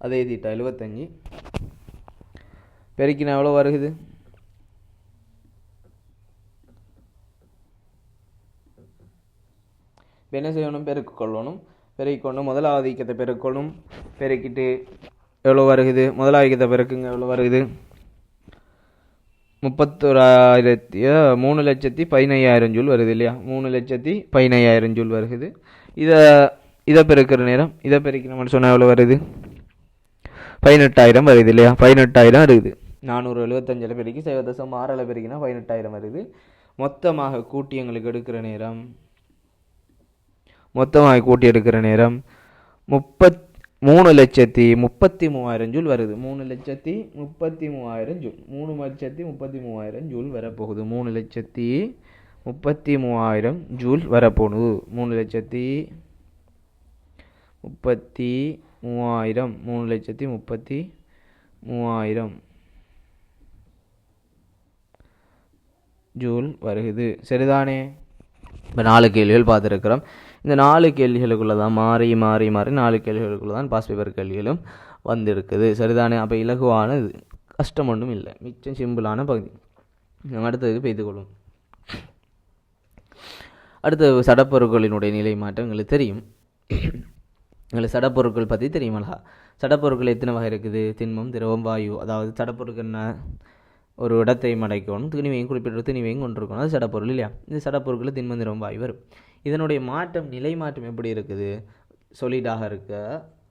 அதே தீட்டா 75 பெருக்கினா எவ்வளோ வருகுது? என்ன செய்யணும்? பெருக்கொள்ளணும். பெருக்கிக்கொண்டு முதலாவது ஈக்கத்தை பெருக்கணும். பெருக்கிட்டு எவ்வளோ வருகுது? முதலாவது ஈக்கத்தை பெருக்குங்க. எவ்வளோ வருகுது? 3,15,000 ஜூல் வருது இல்லையா. 3,15,000 ஜூல் வருகுது. இதை பெருக்கிற நேரம் இதை பெருக்கணும்னு சொன்னால் எவ்வளோ வருது? 18,000 வருது இல்லையா. 18,000 இருக்குது. 475 பெருக்கி 0.6 பெருக்கினா 18,000 வருது. மொத்தமாக கூட்டி எங்களுக்கு எடுக்கிற நேரம் 3,33,000 ஜூல் வருது. 3,33,000 ஜூல். 3,33,000 ஜூல் வரப்போகுது. 3,33,000 ஜூல் வரப்போகுது. 3,33,000 ஜூல் வருகுது. சரிதானே. இப்போ 4 கேள்விகள் பார்த்துருக்கிறோம். இந்த 4 கேள்விகளுக்குள்ளே தான் மாறி 4 கேள்விகளுக்குள்ளே தான் பாஸ் பேப்பர் கேள்விகளும் வந்திருக்குது. சரிதானே. அப்போ இலகுவானது, கஷ்டம் ஒன்றும் இல்லை, மிச்சம் சிம்பிளான பகுதி. நம்ம அடுத்ததுக்கு பெய்துக்கொள்ளும். அடுத்தது சடப்பொருட்களினுடைய நிலை மாற்றம் எங்களுக்கு தெரியும். எங்களுக்கு சடப்பொருட்கள் பற்றி தெரியுமாலா. சடப்பொருட்கள் எத்தனை வகை இருக்குது? திண்மம், திரவம், வாயு. அதாவது சடப்பொருட்கள் என்ன? ஒரு இடத்தை மடைக்கணும், திணிவையும் குறிப்பிட்ட திணிவையும் கொண்டிருக்கணும். அது சடப்பொருள் இல்லையா. இந்த சடப்பொருட்களில் திண்மம், திரவம், வாயு வரும். இதனுடைய மாற்றம், நிலை மாற்றம் எப்படி இருக்குது? சொலிடாக இருக்க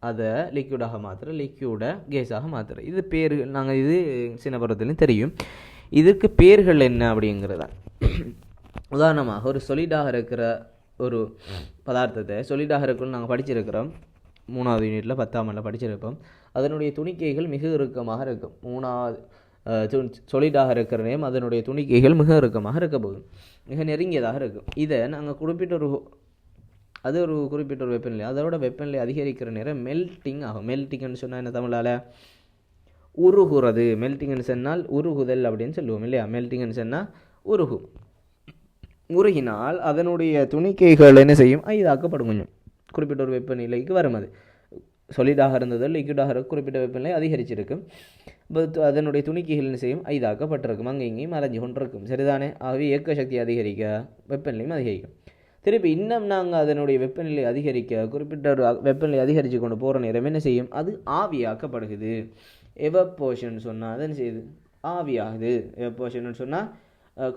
அதை லிக்யூடாக மாற்றுற, லிக்யூடை கேஸாக மாற்றுற. இது பேர்கள் நாங்கள் இது சின்ன பருவத்துலையும் தெரியும். இதுக்கு பேர்கள் என்ன அப்படிங்கிறத. உதாரணமாக ஒரு சொலிடாக இருக்கிற ஒரு பதார்த்தத்தை சொலிடாக இருக்கணும்னு நாங்கள் படிச்சிருக்கிறோம். 3வது யூனிட்டில் 10ஆம் ஆண்டில் படிச்சிருப்போம். அதனுடைய துணிக்கைகள் மிக இறுக்கமாக இருக்கும். 3வது சொலிடாக இருக்கிற நேரம் அதனுடைய துணிக்கைகள் மிக இறுக்கமாக இருக்க போகுது, மிக நெருங்கியதாக இருக்கும். இதை நாங்கள் குறிப்பிட்ட ஒரு குறிப்பிட்ட ஒரு வெப்பநிலை, அதோட வெப்பநிலை அதிகரிக்கிற நேரம் மெல்ட்டிங் ஆகும். மெல்ட்டிங்னு சொன்னால் என்ன தமிழால்? உருகுறது. மெல்ட்டிங்னு சொன்னால் உருகுதல் அப்படின்னு சொல்லுவோம் இல்லையா. மெல்ட்டிங்னு சொன்னால் உருகும். உருகினால் அதனுடைய துணிக்கைகள் என்ன செய்யும்? இதாக்கப்படும். கொஞ்சம் குறிப்பிட்ட ஒரு வெப்பநிலைக்கு வரும். அது சொலிடாக இருந்தது லிக்விடாக குறிப்பிட்ட வெப்பநிலை அதிகரிச்சிருக்கும். அதனுடைய துணிக்கைகள் என்ன செய்யும்? இதாக்கப்பட்டிருக்கும். அங்கே இங்கேயும் மறைஞ்சு கொண்டிருக்கும். சரிதானே. ஆகவே இயக்க சக்தி அதிகரிக்க வெப்பநிலையும் அதிகரிக்கும். திருப்பி இன்னும் நாங்கள் அதனுடைய வெப்பநிலை அதிகரிக்க குறிப்பிட்ட ஒரு வெப்பநிலை அதிகரித்து கொண்டு போகிற நேரம் என்ன செய்யும்? அது ஆவியாக்கப்படுகிறது. எவப்போஷன் சொன்னால் அது என்ன செய்யுது? ஆவியாகுது. எவப்போஷன் சொன்னால்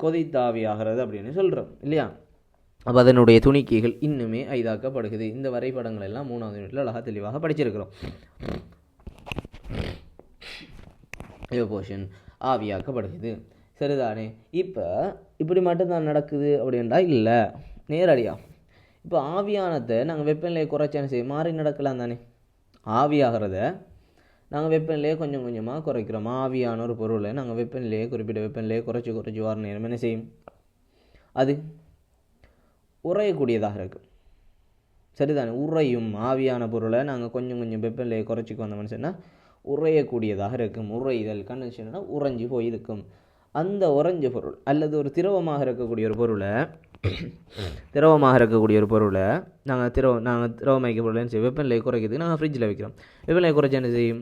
கொதித்தாவியாகிறது அப்படின்னு சொல்கிறோம் இல்லையா. அப்போ அதனுடைய துணிக்கைகள் இன்னுமே இதாக்கப்படுகிறது. இந்த வரைபடங்கள் எல்லாம் 3வது யூனிட்டில் அழகாக தெளிவாக படிச்சிருக்கிறோம். எவப்போஷன் ஆவியாக்கப்படுகிறது. சரிதானே. இப்போ இப்படி மட்டும்தான் நடக்குது அப்படின்றா இல்லை, நேரடியாக இப்போ ஆவியானதை நாங்கள் வெப்பநிலையை குறைச்சானு செய்யும் மாறி நடக்கலாம் தானே. ஆவியாகிறத நாங்கள் வெப்பநிலையை கொஞ்சம் கொஞ்சமாக குறைக்கிறோம். ஆவியான ஒரு பொருளை நாங்கள் வெப்பநிலையை குறிப்பிட்ட வெப்பநிலையை குறைச்சி வர நேரம் என்ன செய்யும், அது உறையக்கூடியதாக இருக்கும். சரிதானே, உறையும். ஆவியான பொருளை நாங்கள் கொஞ்சம் கொஞ்சம் வெப்பநிலையை குறைச்சிக்கு வந்தோம்னு சொன்னால் உறையக்கூடியதாக இருக்கும். உறைதல் கண்டென்சேஷன்னா உறைஞ்சி போய் இருக்கும். அந்த உறைஞ்ச பொருள் அல்லது ஒரு திரவமாக இருக்கக்கூடிய ஒரு பொருளை நாங்கள் திரவமாக்க பொருளை என்ன செய்யும், வெப்பநிலையை குறைக்கிறதுக்கு நாங்கள் ஃப்ரிட்ஜில் வைக்கிறோம். வெப்பநிலையை குறைச்சி என்ன செய்யும்,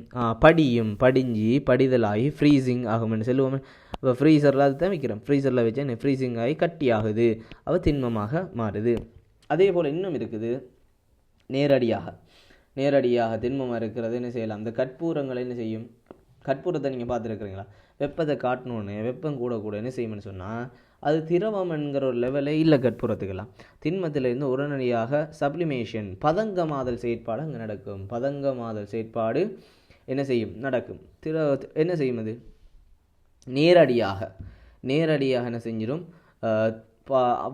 படிஞ்சு படிதலாகி ஃப்ரீசிங் ஆகும்னு சொல்லுவோம். இப்போ ஃப்ரீசரில் அது தான் வைக்கிறோம். ஃப்ரீசரில் வச்சு என்ன ஃப்ரீசிங் ஆகி கட்டி ஆகுது, அவ திண்மமாக மாறுது. அதே போல் இன்னும் இருக்குது, நேரடியாக திண்மமாக இருக்கிறது என்ன செய்யலாம், அந்த கற்பூரங்களை என்ன செய்யும், கற்பூரத்தை நீங்கள் பார்த்துருக்குறீங்களா, வெப்பத்தை காட்டணுன்னு வெப்பம் கூட என்ன செய்யும்னு சொன்னால் அது திரவம் என்கிற ஒரு லெவலே இல்லை. கற்பூரத்துக்கெல்லாம் திண்மத்திலிருந்து உடனடியாக சப்ளிமேஷன் பதங்கமாதல் செயற்பாடு அங்கே நடக்கும். பதங்கமாதல் செயற்பாடு என்ன செய்யும், நடக்கும். என்ன செய்யும், அது நேரடியாக என்ன செஞ்சிடும்,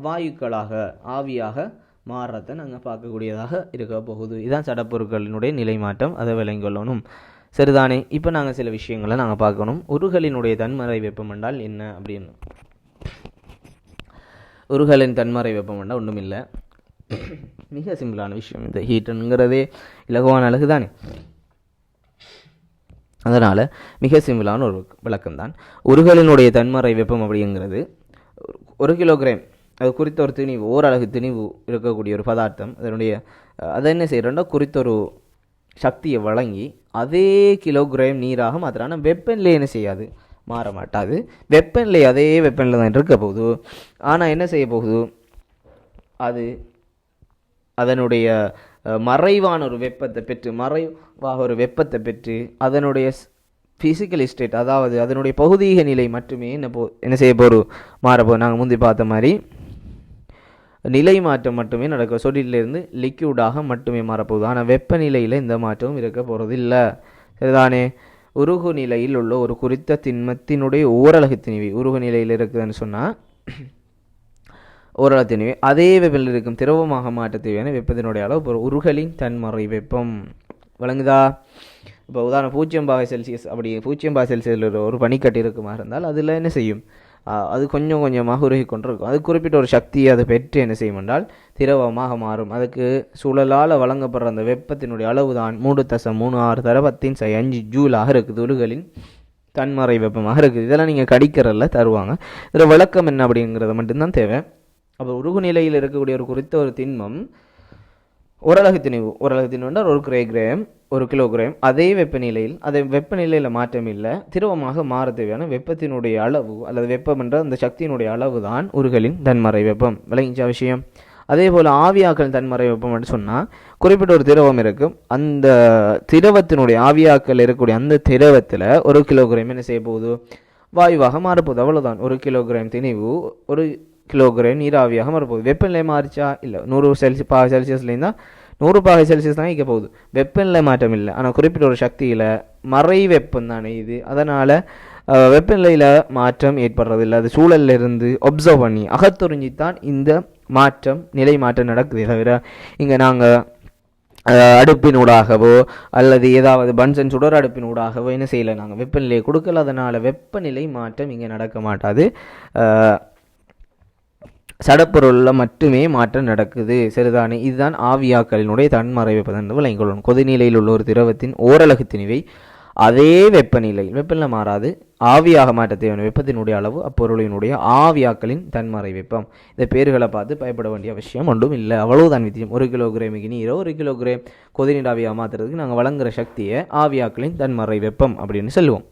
வாயுக்களாக ஆவியாக மாறுறதை நாங்கள் பார்க்கக்கூடியதாக இருக்க போகுது. இதுதான் சடப்பொருட்களினுடைய நிலை மாற்றம், அதை விளங்கிக்கொள்ளணும். சரிதானே. இப்போ நாங்கள் சில விஷயங்களை நாங்கள் பார்க்கணும். உருகலினுடைய தன்மறை வெப்பம் என்றால் என்ன அப்படின்னு. உருகலின் தன்மறை வெப்பம் என்றால் ஒன்றும் இல்லை, மிக சிம்பிளான விஷயம். இந்த ஹீட்டுங்கிறதே இலகுவான அழகு தானே, அதனால் மிக சிம்பிளான ஒரு விளக்கம்தான். உருகலினுடைய தன்மறை வெப்பம் அப்படிங்கிறது 1 கிலோகிராம் அது குறித்த ஒரு திணிவு, ஓரளவு திணிவு இருக்கக்கூடிய ஒரு பதார்த்தம், அதை என்ன செய்கிறோன்னா குறித்த ஒரு சக்தியை வழங்கி அதே கிலோகிராம் நீராக மாத்திரம். ஆனால் வெப்பநிலை என்ன செய்யாது, மாற மாட்டாது. வெப்பநிலை அதே வெப்பநிலை தான் இருக்க போகுது. ஆனால் என்ன செய்ய போகுது, அது அதனுடைய மறைவான ஒரு வெப்பத்தை பெற்று அதனுடைய ஃபிசிக்கல் ஸ்டேட், அதாவது அதனுடைய பௌதீக நிலை மட்டுமே என்ன செய்ய போகிறோம், மாறப்போகுது. நாங்கள் முந்தி பார்த்த மாதிரி நிலை மாற்றம் மட்டுமே நடக்கும். சொலிட்லேருந்து லிக்யூடாக மட்டுமே மாறப்போகுது. ஆனால் வெப்பநிலையில் இந்த மாற்றமும் இருக்க போகிறது இல்லை. சரிதானே. உருகு நிலையில் உள்ள ஒரு குறித்த திண்மத்தினுடைய ஓரலகு திணிவு உருகு நிலையில் இருக்குதுன்னு சொன்னால் ஓரளவு திணிவு அதே வெப்பநிலையில் இருக்கும் திரவமாக மாற்ற தேவையான வெப்பத்தினுடைய அளவு உருகலின் தன்மறை வெப்பம். விளங்குதா? இப்போ உதாரணம் 0°C அப்படி 0°C ஒரு பனிக்கட்டி இருக்குமா இருந்தால் அதில் என்ன செய்யும், அது கொஞ்சம் கொஞ்சமாக உருகி கொண்டிருக்கும். அது குறிப்பிட்ட ஒரு சக்தியை அதை பெற்று என்ன செய்யும் என்றால் திரவமாக மாறும். அதுக்கு சூழலால் வழங்கப்படுற அந்த வெப்பத்தினுடைய அளவு தான் 3.36 × 10⁵ ஜூலாக இருக்குது. உருகலின் தன்மறை வெப்பமாக இருக்குது. இதெல்லாம் நீங்கள் கடிக்கிறதில் தருவாங்க. இதில் விளக்கம் என்ன அப்படிங்கிறத மட்டும்தான் தேவை. அப்போ உருகு நிலையில் இருக்கக்கூடிய ஒரு குறித்த ஒரு திண்மம் ஓரலகு திணிவு என்றால் 1 கிராம் 1 கிலோகிராம் அதே வெப்பநிலையில் மாற்றம் இல்லை, திரவமாக மாற தேவையான வெப்பத்தினுடைய அளவு அல்லது வெப்பம் என்ற அந்த சக்தியினுடைய அளவு தான் உருகலின் தன்மறை வெப்பம். விளங்கிச்சா விஷயம்? அதே போல் ஆவியாக்கல் தன்மறை வெப்பம் என்று சொன்னால் குறிப்பிட்ட ஒரு திரவம் இருக்கும். அந்த திரவத்தினுடைய ஆவியாக்கல் இருக்கக்கூடிய அந்த திரவத்தில் 1 கிலோகிராம் என்ன செய்ய போகுது, வாயுவாக மாறப்போகுது. அவ்வளோதான். 1 கிலோகிராம் திணிவு 1 கிலோகிராம் நீராவியாக மாறப்போகுது. வெப்பநிலை மாறிச்சா இல்லை, 100°C 100°C தான் இருக்க போகுது. வெப்பநிலை மாற்றம் இல்லை. ஆனால் குறிப்பிட்ட ஒரு சக்தியில் மறை வெப்பம் தானே இது. அதனால் வெப்பநிலையில் மாற்றம் ஏற்படுறதில்லை. அது சூழலில் இருந்து ஒப்சர்வ் பண்ணி அகத்துறிஞ்சித்தான் இந்த நிலை மாற்றம் நடக்குது. தவிர இங்கே நாங்கள் அடுப்பினூடாகவோ அல்லது ஏதாவது பன்சன் சுடர் அடுப்பினூடாகவோ என்ன செய்யலை, நாங்கள் வெப்பநிலையை கொடுக்கல. அதனால் வெப்பநிலை மாற்றம் இங்கே நடக்க மாட்டாது. சடப்பொருளில் மட்டுமே மாற்றம் நடக்குது. சரிதானே. இதுதான் ஆவியாக்கலினுடைய தன்மறை வெப்பம் என்று விளங்கிக்கொள்ளணும். கொதிநிலையில் உள்ள ஒரு திரவத்தின் ஓரலகு திணிவை அதே வெப்பநிலை மாறாது ஆவியாக மாற்ற தேவையான வெப்பத்தினுடைய அளவு அப்பொருளினுடைய ஆவியாக்கலின் தன்மறை வெப்பம். இந்த பேர்களை பார்த்து பயப்பட வேண்டிய அவசியம் ஒன்றும் இல்லை. அவ்வளவுதான் வித்தியம். 1 கிலோகிராமுக்கு நீரோ 1 கிலோகிராம் கொதிநீர் ஆவியாக மாற்றுறதுக்கு நாங்கள் வழங்குகிற சக்தியை ஆவியாக்கலின் தன்மறை வெப்பம் அப்படின்னு சொல்லுவோம்.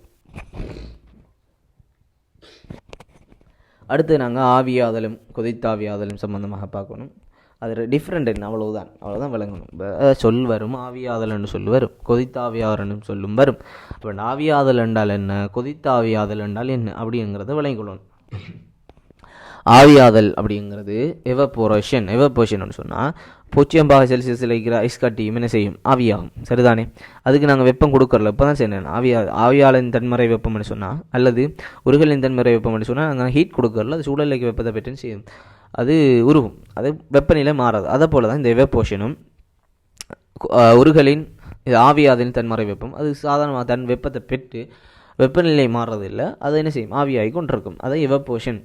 அடுத்து நாங்கள் ஆவியாதலும் கொதித்தாவியாதலும் சம்பந்தமாக பார்க்கணும். அது டிஃப்ரெண்ட் என்ன, அவ்வளோதான் விளங்கணும். சொல் வரும், ஆவியாதல் என்று சொல் வரும், கொதித்தாவியாதல் சொல்லும் வரும். இப்போ ஆவியாதல் என்றால் என்ன, கொதித்தாவியாதல் என்றால் என்ன அப்படிங்கிறத விளங்கிக்கொள்ளணும். ஆவியாதல் அப்படிங்கிறது எவப்போரேஷன் சொன்னால் 0°C இருக்கிற ஐஸ் கட்டியும் என்ன செய்யும், ஆவியாகும். சரிதானே. அதுக்கு நாங்கள் வெப்பம் கொடுக்கறல. இப்போ தான் செய்யணும். ஆவியாலின் தன்மறை வெப்பம்னு சொன்னால் அல்லது உருகலின் தன்மறை வெப்பம்னு சொன்னால் நாங்கள் ஹீட் கொடுக்கறல. அது சூழலுக்கு வெப்பத்தை பெற்றுன்னு செய்யும். அது உருகும், அது வெப்பநிலை மாறாது. அதை போல தான் இந்த எவப்போஷனும் உருகலின் இது ஆவியாதலின் தன்மறை வெப்பம் அது சாதாரணமாக தன் வெப்பத்தை பெற்று வெப்பநிலை மாறுறதில்லை, அதை என்ன செய்யும் ஆவியாகி கொண்டிருக்கும், அதை எவப்போஷன்.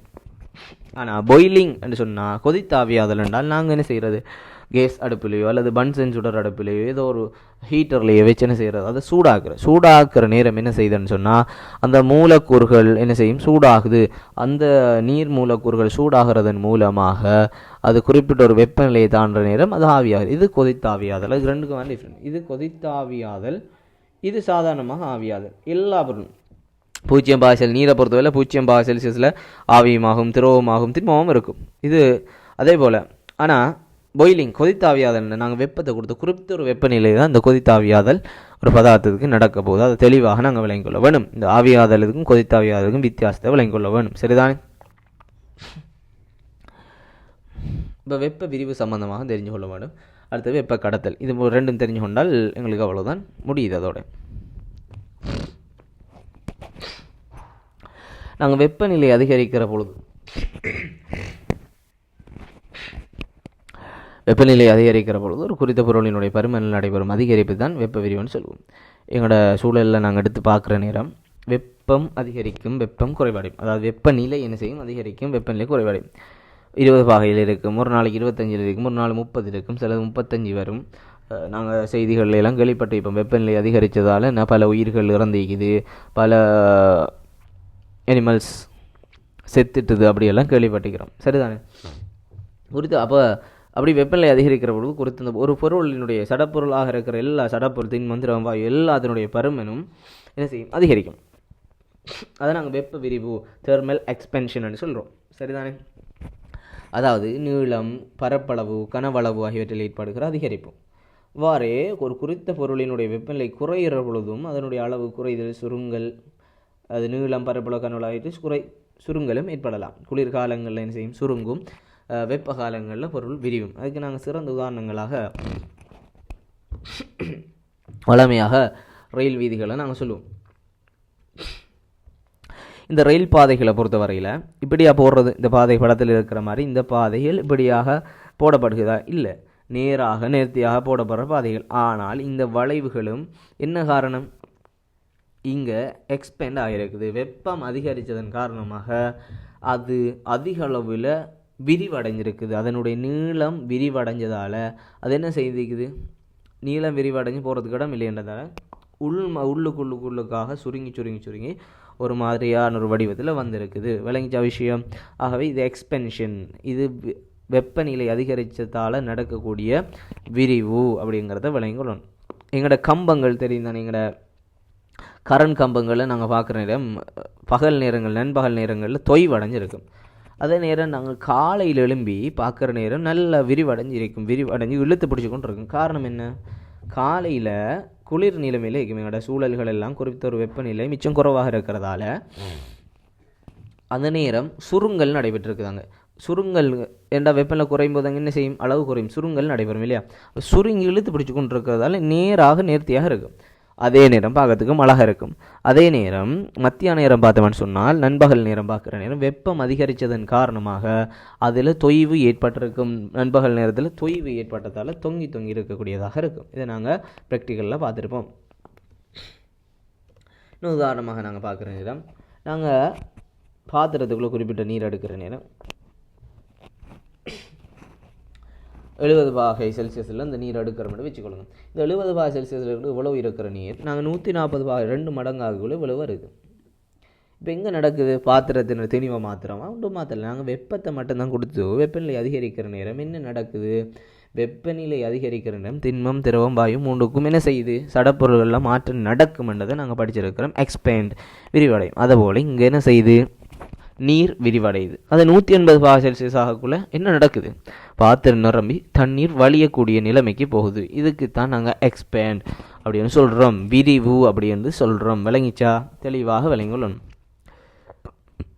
ஆனால் பாயிலிங் என்று சொன்னால் கொதித்த ஆவியாதல் என்றால் நாங்கள் என்ன செய்கிறது, கேஸ் அடுப்புலையோ அல்லது பன்சன் சுடர் அடுப்புலையோ ஏதோ ஒரு ஹீட்டர்லையோ வச்சு என்ன செய்கிறது, அதை சூடாக்குற நேரம் என்ன செய்யுதுன்னு சொன்னால் அந்த மூலக்கூறுகள் என்ன செய்யும் சூடாகுது. அந்த நீர் மூலக்கூறுகள் சூடாகிறதன் மூலமாக அது குறிப்பிட்ட ஒரு வெப்பநிலையை தாண்டுற நேரம் அது ஆவியாகுது. இது கொதித்த ஆவியாதல், அது ரெண்டுக்கும் டிஃப்ரெண்ட். இது கொதித்த ஆவியாதல், இது சாதாரணமாக ஆவியாதல். எல்லா பொருளும் 0°C நீரை பொறுத்தவரை 0°C ஆவியமாகும், திரவமாகும், திண்மமும் இருக்கும். இது அதே போல். ஆனால் பாயிலிங் கொதித்தாவியாதல் நாங்கள் வெப்பத்தை கொடுத்து குறிப்பிட்ட ஒரு வெப்பநிலை தான் இந்த கொதித்தாவியாதல் ஒரு பதார்த்தத்துக்கு நடக்க போகுது. அதை தெளிவாக நாங்கள் விளங்கிக் கொள்ள வேணும். இந்த ஆவியாதலுக்கும் கொதித்தாவியாதலுக்கும் வித்தியாசத்தை விளங்கிக் கொள்ள வேணும். சரிதானே? இப்போ வெப்ப விரிவு சம்பந்தமாக தெரிஞ்சு கொள்ள வேண்டும். அடுத்தது வெப்ப கடத்தல். இது ரெண்டும் தெரிஞ்சு கொண்டால் எங்களுக்கு அவ்வளோதான், முடியுது. அதோட நாங்கள் வெப்பநிலை அதிகரிக்கிற பொழுது ஒரு குறித்த பொருளினுடைய பருமனில் நடைபெறும் அதிகரிப்பு தான் வெப்ப விரிவுன்னு சொல்லுவோம். எங்களோட சூழலில் நாங்கள் எடுத்து பார்க்குற நேரம் வெப்பம் அதிகரிக்கும், வெப்பம் குறைவடையும். அதாவது வெப்பநிலை என்ன செய்யும், அதிகரிக்கும், வெப்பநிலை குறைவடையும். 20 பாகையில் இருக்கும், ஒரு நாளைக்கு 25 இருக்கும், ஒரு நாள் 30 இருக்கும், சிலது 35 வரும். நாங்கள் செய்திகள் எல்லாம் கேள்விப்பட்டிருப்போம், வெப்பநிலை அதிகரித்ததால் பல உயிர்கள் இறந்திக்குது, பல அனிமல்ஸ் செத்துட்டுது, அப்படியெல்லாம் கேள்விப்பட்டிருக்கிறோம். சரிதானே? குறித்து அப்போ அப்படி வெப்பநிலை அதிகரிக்கிற பொழுது குறித்த ஒரு பொருளினுடைய சடப்பொருளாக இருக்கிற எல்லா சடப்பொருள் திண்மம் திரவம் வாயு எல்லாத்தினுடைய பருமனும் என்ன செய்யும், அதிகரிக்கும். அதை நாங்கள் வெப்ப விரிவு தெர்மல் எக்ஸ்பென்ஷன் சொல்கிறோம். சரிதானே? அதாவது நீளம், பரப்பளவு, கனவளவு ஆகியவற்றில் ஏற்படுகிற அதிகரிப்பு. இவ்வாறே ஒரு குறித்த பொருளினுடைய வெப்பநிலை குறைகிற பொழுதும் அதனுடைய அளவு குறைதல், சுருங்கல், அது நீளம், பரப்பளவு, கனவளவு ஆகியவற்றை சுருங்கலும் ஏற்படலாம். குளிர்காலங்களில் என்ன செய்யும், சுருங்கும். வெப்ப காலங்களில் பொருள் விரிவும். அதுக்கு நாங்கள் சிறந்த உதாரணங்களாக வளமையாக ரயில் வீதிகளை நாங்கள் சொல்லுவோம். இந்த ரயில் பாதைகளை பொறுத்த வரையில் இப்படியாக போடுறது, இந்த பாதை படத்தில் இருக்கிற மாதிரி இந்த பாதைகள் இப்படியாக போடப்படுகிறதா? இல்லை, நேர்த்தியாக போடப்படுற பாதைகள். ஆனால் இந்த வளைவுகளும் என்ன காரணம், இங்கே எக்ஸ்பெண்ட் ஆகியிருக்குது. வெப்பம் அதிகரித்ததன் காரணமாக அது அதிக அளவில் விரிவடைஞ்சிருக்குது. அதனுடைய நீளம் விரிவடைஞ்சதால் அது என்ன செய்திருக்குது, நீளம் விரிவடைஞ்சு போகிறதுக்கு இடம் இல்லைன்றதால உள்ளுக்குள்ளுக்காக சுருங்கி ஒரு மாதிரியான ஒரு வடிவத்தில் வந்திருக்குது. விளங்கிச்ச விஷயம். ஆகவே இது எக்ஸ்பென்ஷன், இது வெப்பநிலை அதிகரித்ததால் நடக்கக்கூடிய விரிவு அப்படிங்கிறத விளங்கிக்கொள்ளணும். எங்களோட கம்பங்கள் தெரியும் தானே, எங்களோட கரண்ட் கம்பங்களை நாங்கள் பார்க்குற நேரம் பகல் நேரங்கள், நண்பகல் நேரங்களில் தொய்வடைஞ்சிருக்கும். அதே நேரம் நாங்கள் காலையில் எழும்பி பார்க்குற நேரம் நல்லா விரிவடைஞ்சு இழுத்து பிடிச்சி கொண்டு இருக்கும். காரணம் என்ன, காலையில் குளிர் நிலைமையில் இருக்கும். எங்களோட சூழல்கள் எல்லாம் குறிப்பிட்ட ஒரு வெப்பநிலை மிச்சம் குறைவாக இருக்கிறதால அந்த நேரம் சுருங்கல் நடைபெற்றிருக்குதாங்க. சுருங்கல் என்ற வெப்பநிலை குறையும் போது அங்கே என்ன செய்யும், அளவு குறையும், சுருங்கல் நடைபெறும் இல்லையா? சுருங்கி இழுத்து பிடிச்சி கொண்டு இருக்கிறதால நேர்த்தியாக இருக்கும். அதே நேரம் பார்க்கறதுக்கும் அழகாக இருக்கும். அதே நேரம் மத்தியான நேரம் பார்த்தோம்னு சொன்னால், நண்பகல் நேரம் பார்க்குற நேரம் வெப்பம் அதிகரித்ததன் காரணமாக அதில் தொய்வு ஏற்பட்டிருக்கும். நண்பகல் நேரத்தில் தொய்வு ஏற்பட்டதால் தொங்கி இருக்கக்கூடியதாக இருக்கும். இதை நாங்கள் ப்ராக்டிக்கலில் பார்த்துருப்போம். இன்னும் உதாரணமாக நாங்கள் பார்க்குற நேரம், நாங்கள் பாத்திரத்துக்குள்ளே குறிப்பிட்ட நீர் எடுக்கிற நேரம் 70°C இந்த நீர் எடுக்கிற மட்டும் வச்சுக்கொள்ளுங்க. இந்த 70°C இவ்வளவு இருக்கிற நீர் நாங்கள் 140 2 மடங்காகுள்ள இவ்வளவு இருக்குது. இப்போ எங்கே நடக்குது, பாத்திரத்தின திணிவை மாத்திரமா ஒன்றும் மாத்திரம். நாங்கள் வெப்பத்தை மட்டும்தான் கொடுத்து வெப்பநிலை அதிகரிக்கிற நேரம் என்ன நடக்குது, வெப்பநிலை அதிகரிக்கிற நேரம் திண்மம், திரவம், வாயு மூன்றுக்கும் என்ன செய்யுது, சடப்பொருள்கள்லாம் மாற்றம் நடக்கும்ன்றதை நாங்கள் படிச்சிருக்கிறோம். எக்ஸ்பேண்ட், விரிவடையும். அதுபோல் இங்கே என்ன செய்யுது, நீர் விரிவடையுது. அது 180°C ஆகக்குள்ள என்ன நடக்குது, பாத்திரம் நிரம்பி தண்ணீர் வலியக்கூடிய நிலைமைக்கு போகுது. இதுக்குத்தான் நாங்கள் எக்ஸ்பேண்ட் அப்படின்னு சொல்கிறோம், விரிவு அப்படின்னு சொல்கிறோம். விளங்கிச்சா? தெளிவாக விளங்கணும்.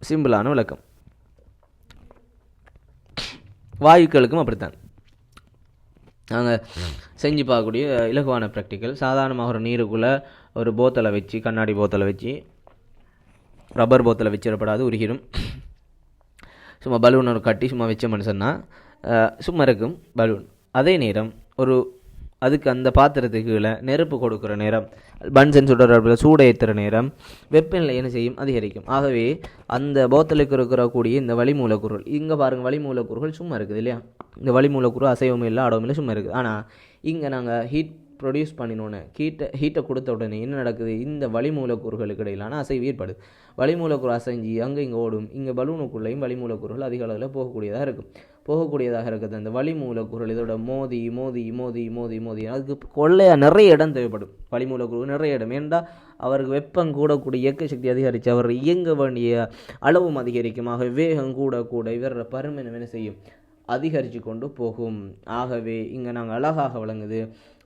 சிம்பிளான விளக்கம். வாயுக்களுக்கும் அப்படித்தான் நாங்கள் செஞ்சு பார்க்கக்கூடிய இலகுவான ப்ராக்டிக்கல். சாதாரணமாக ஒரு நீருக்குள்ளே ஒரு போத்தலை வச்சு, கண்ணாடி போத்தலை வச்சு, ரப்பர் போத்தலை வச்சிடப்படாது, உருகிடும். சும்மா பலூன் ஒரு கட்டி சும்மா வச்சோம்னு சொன்னால் சும்மா இருக்கும் பலூன். அதே நேரம் அதுக்கு அந்த பாத்திரத்துக்கு கீழே நெருப்பு கொடுக்குற நேரம், பன்சன் சுடுற சூடை ஏற்றுற நேரம் வெப்பநிலை என்ன செய்யும்? அதிகரிக்கும். ஆகவே அந்த போத்தலுக்கு இருக்கக்கூடிய இந்த வளிமூலக்கூறுகள், இங்கே பாருங்கள், வளிமூலக்கூறுகள் சும்மா இருக்குது இல்லையா? இந்த வளிமூலக்கூறு அசைவம் இல்லை, அடவும் இல்லை, சும்மா இருக்குது. ஆனால் இங்கே நாங்கள் ஹீட் ப்ரொடியூஸ் பண்ணினோன்னு ஹீட்டை கொடுத்த உடனே என்ன நடக்குது? இந்த வளிமூலக்கூறுகளுக்கு இடையிலான அசைவு ஏற்படுது. வளிமூலக்கூறு அசைஞ்சி அங்கே இங்கே ஓடும். இங்கே பலூனுக்குள்ளேயும் வளிமூலக்கூறுகள் அதிக அளவில் போகக்கூடியதாக இருக்குது. அந்த வளிமூலக்கூறுகள் இதோட மோதி மோதி மோதி மோதி மோதி அதுக்கு கொள்ளையாக நிறைய இடம் தேவைப்படும். வளிமூலக்கூறு நிறைய இடம். ஏன்டா அவருக்கு வெப்பம் கூடக்கூடிய இயக்க சக்தி அதிகரித்து அவர் இயங்க வேண்டிய அளவும் அதிகரிக்குமாக வேகம் கூட இவரோட பருமன் என்ன செய்யும்? அதிகரித்து கொண்டு போகும். ஆகவே இங்கே நாங்கள் அழகாக விளங்குது,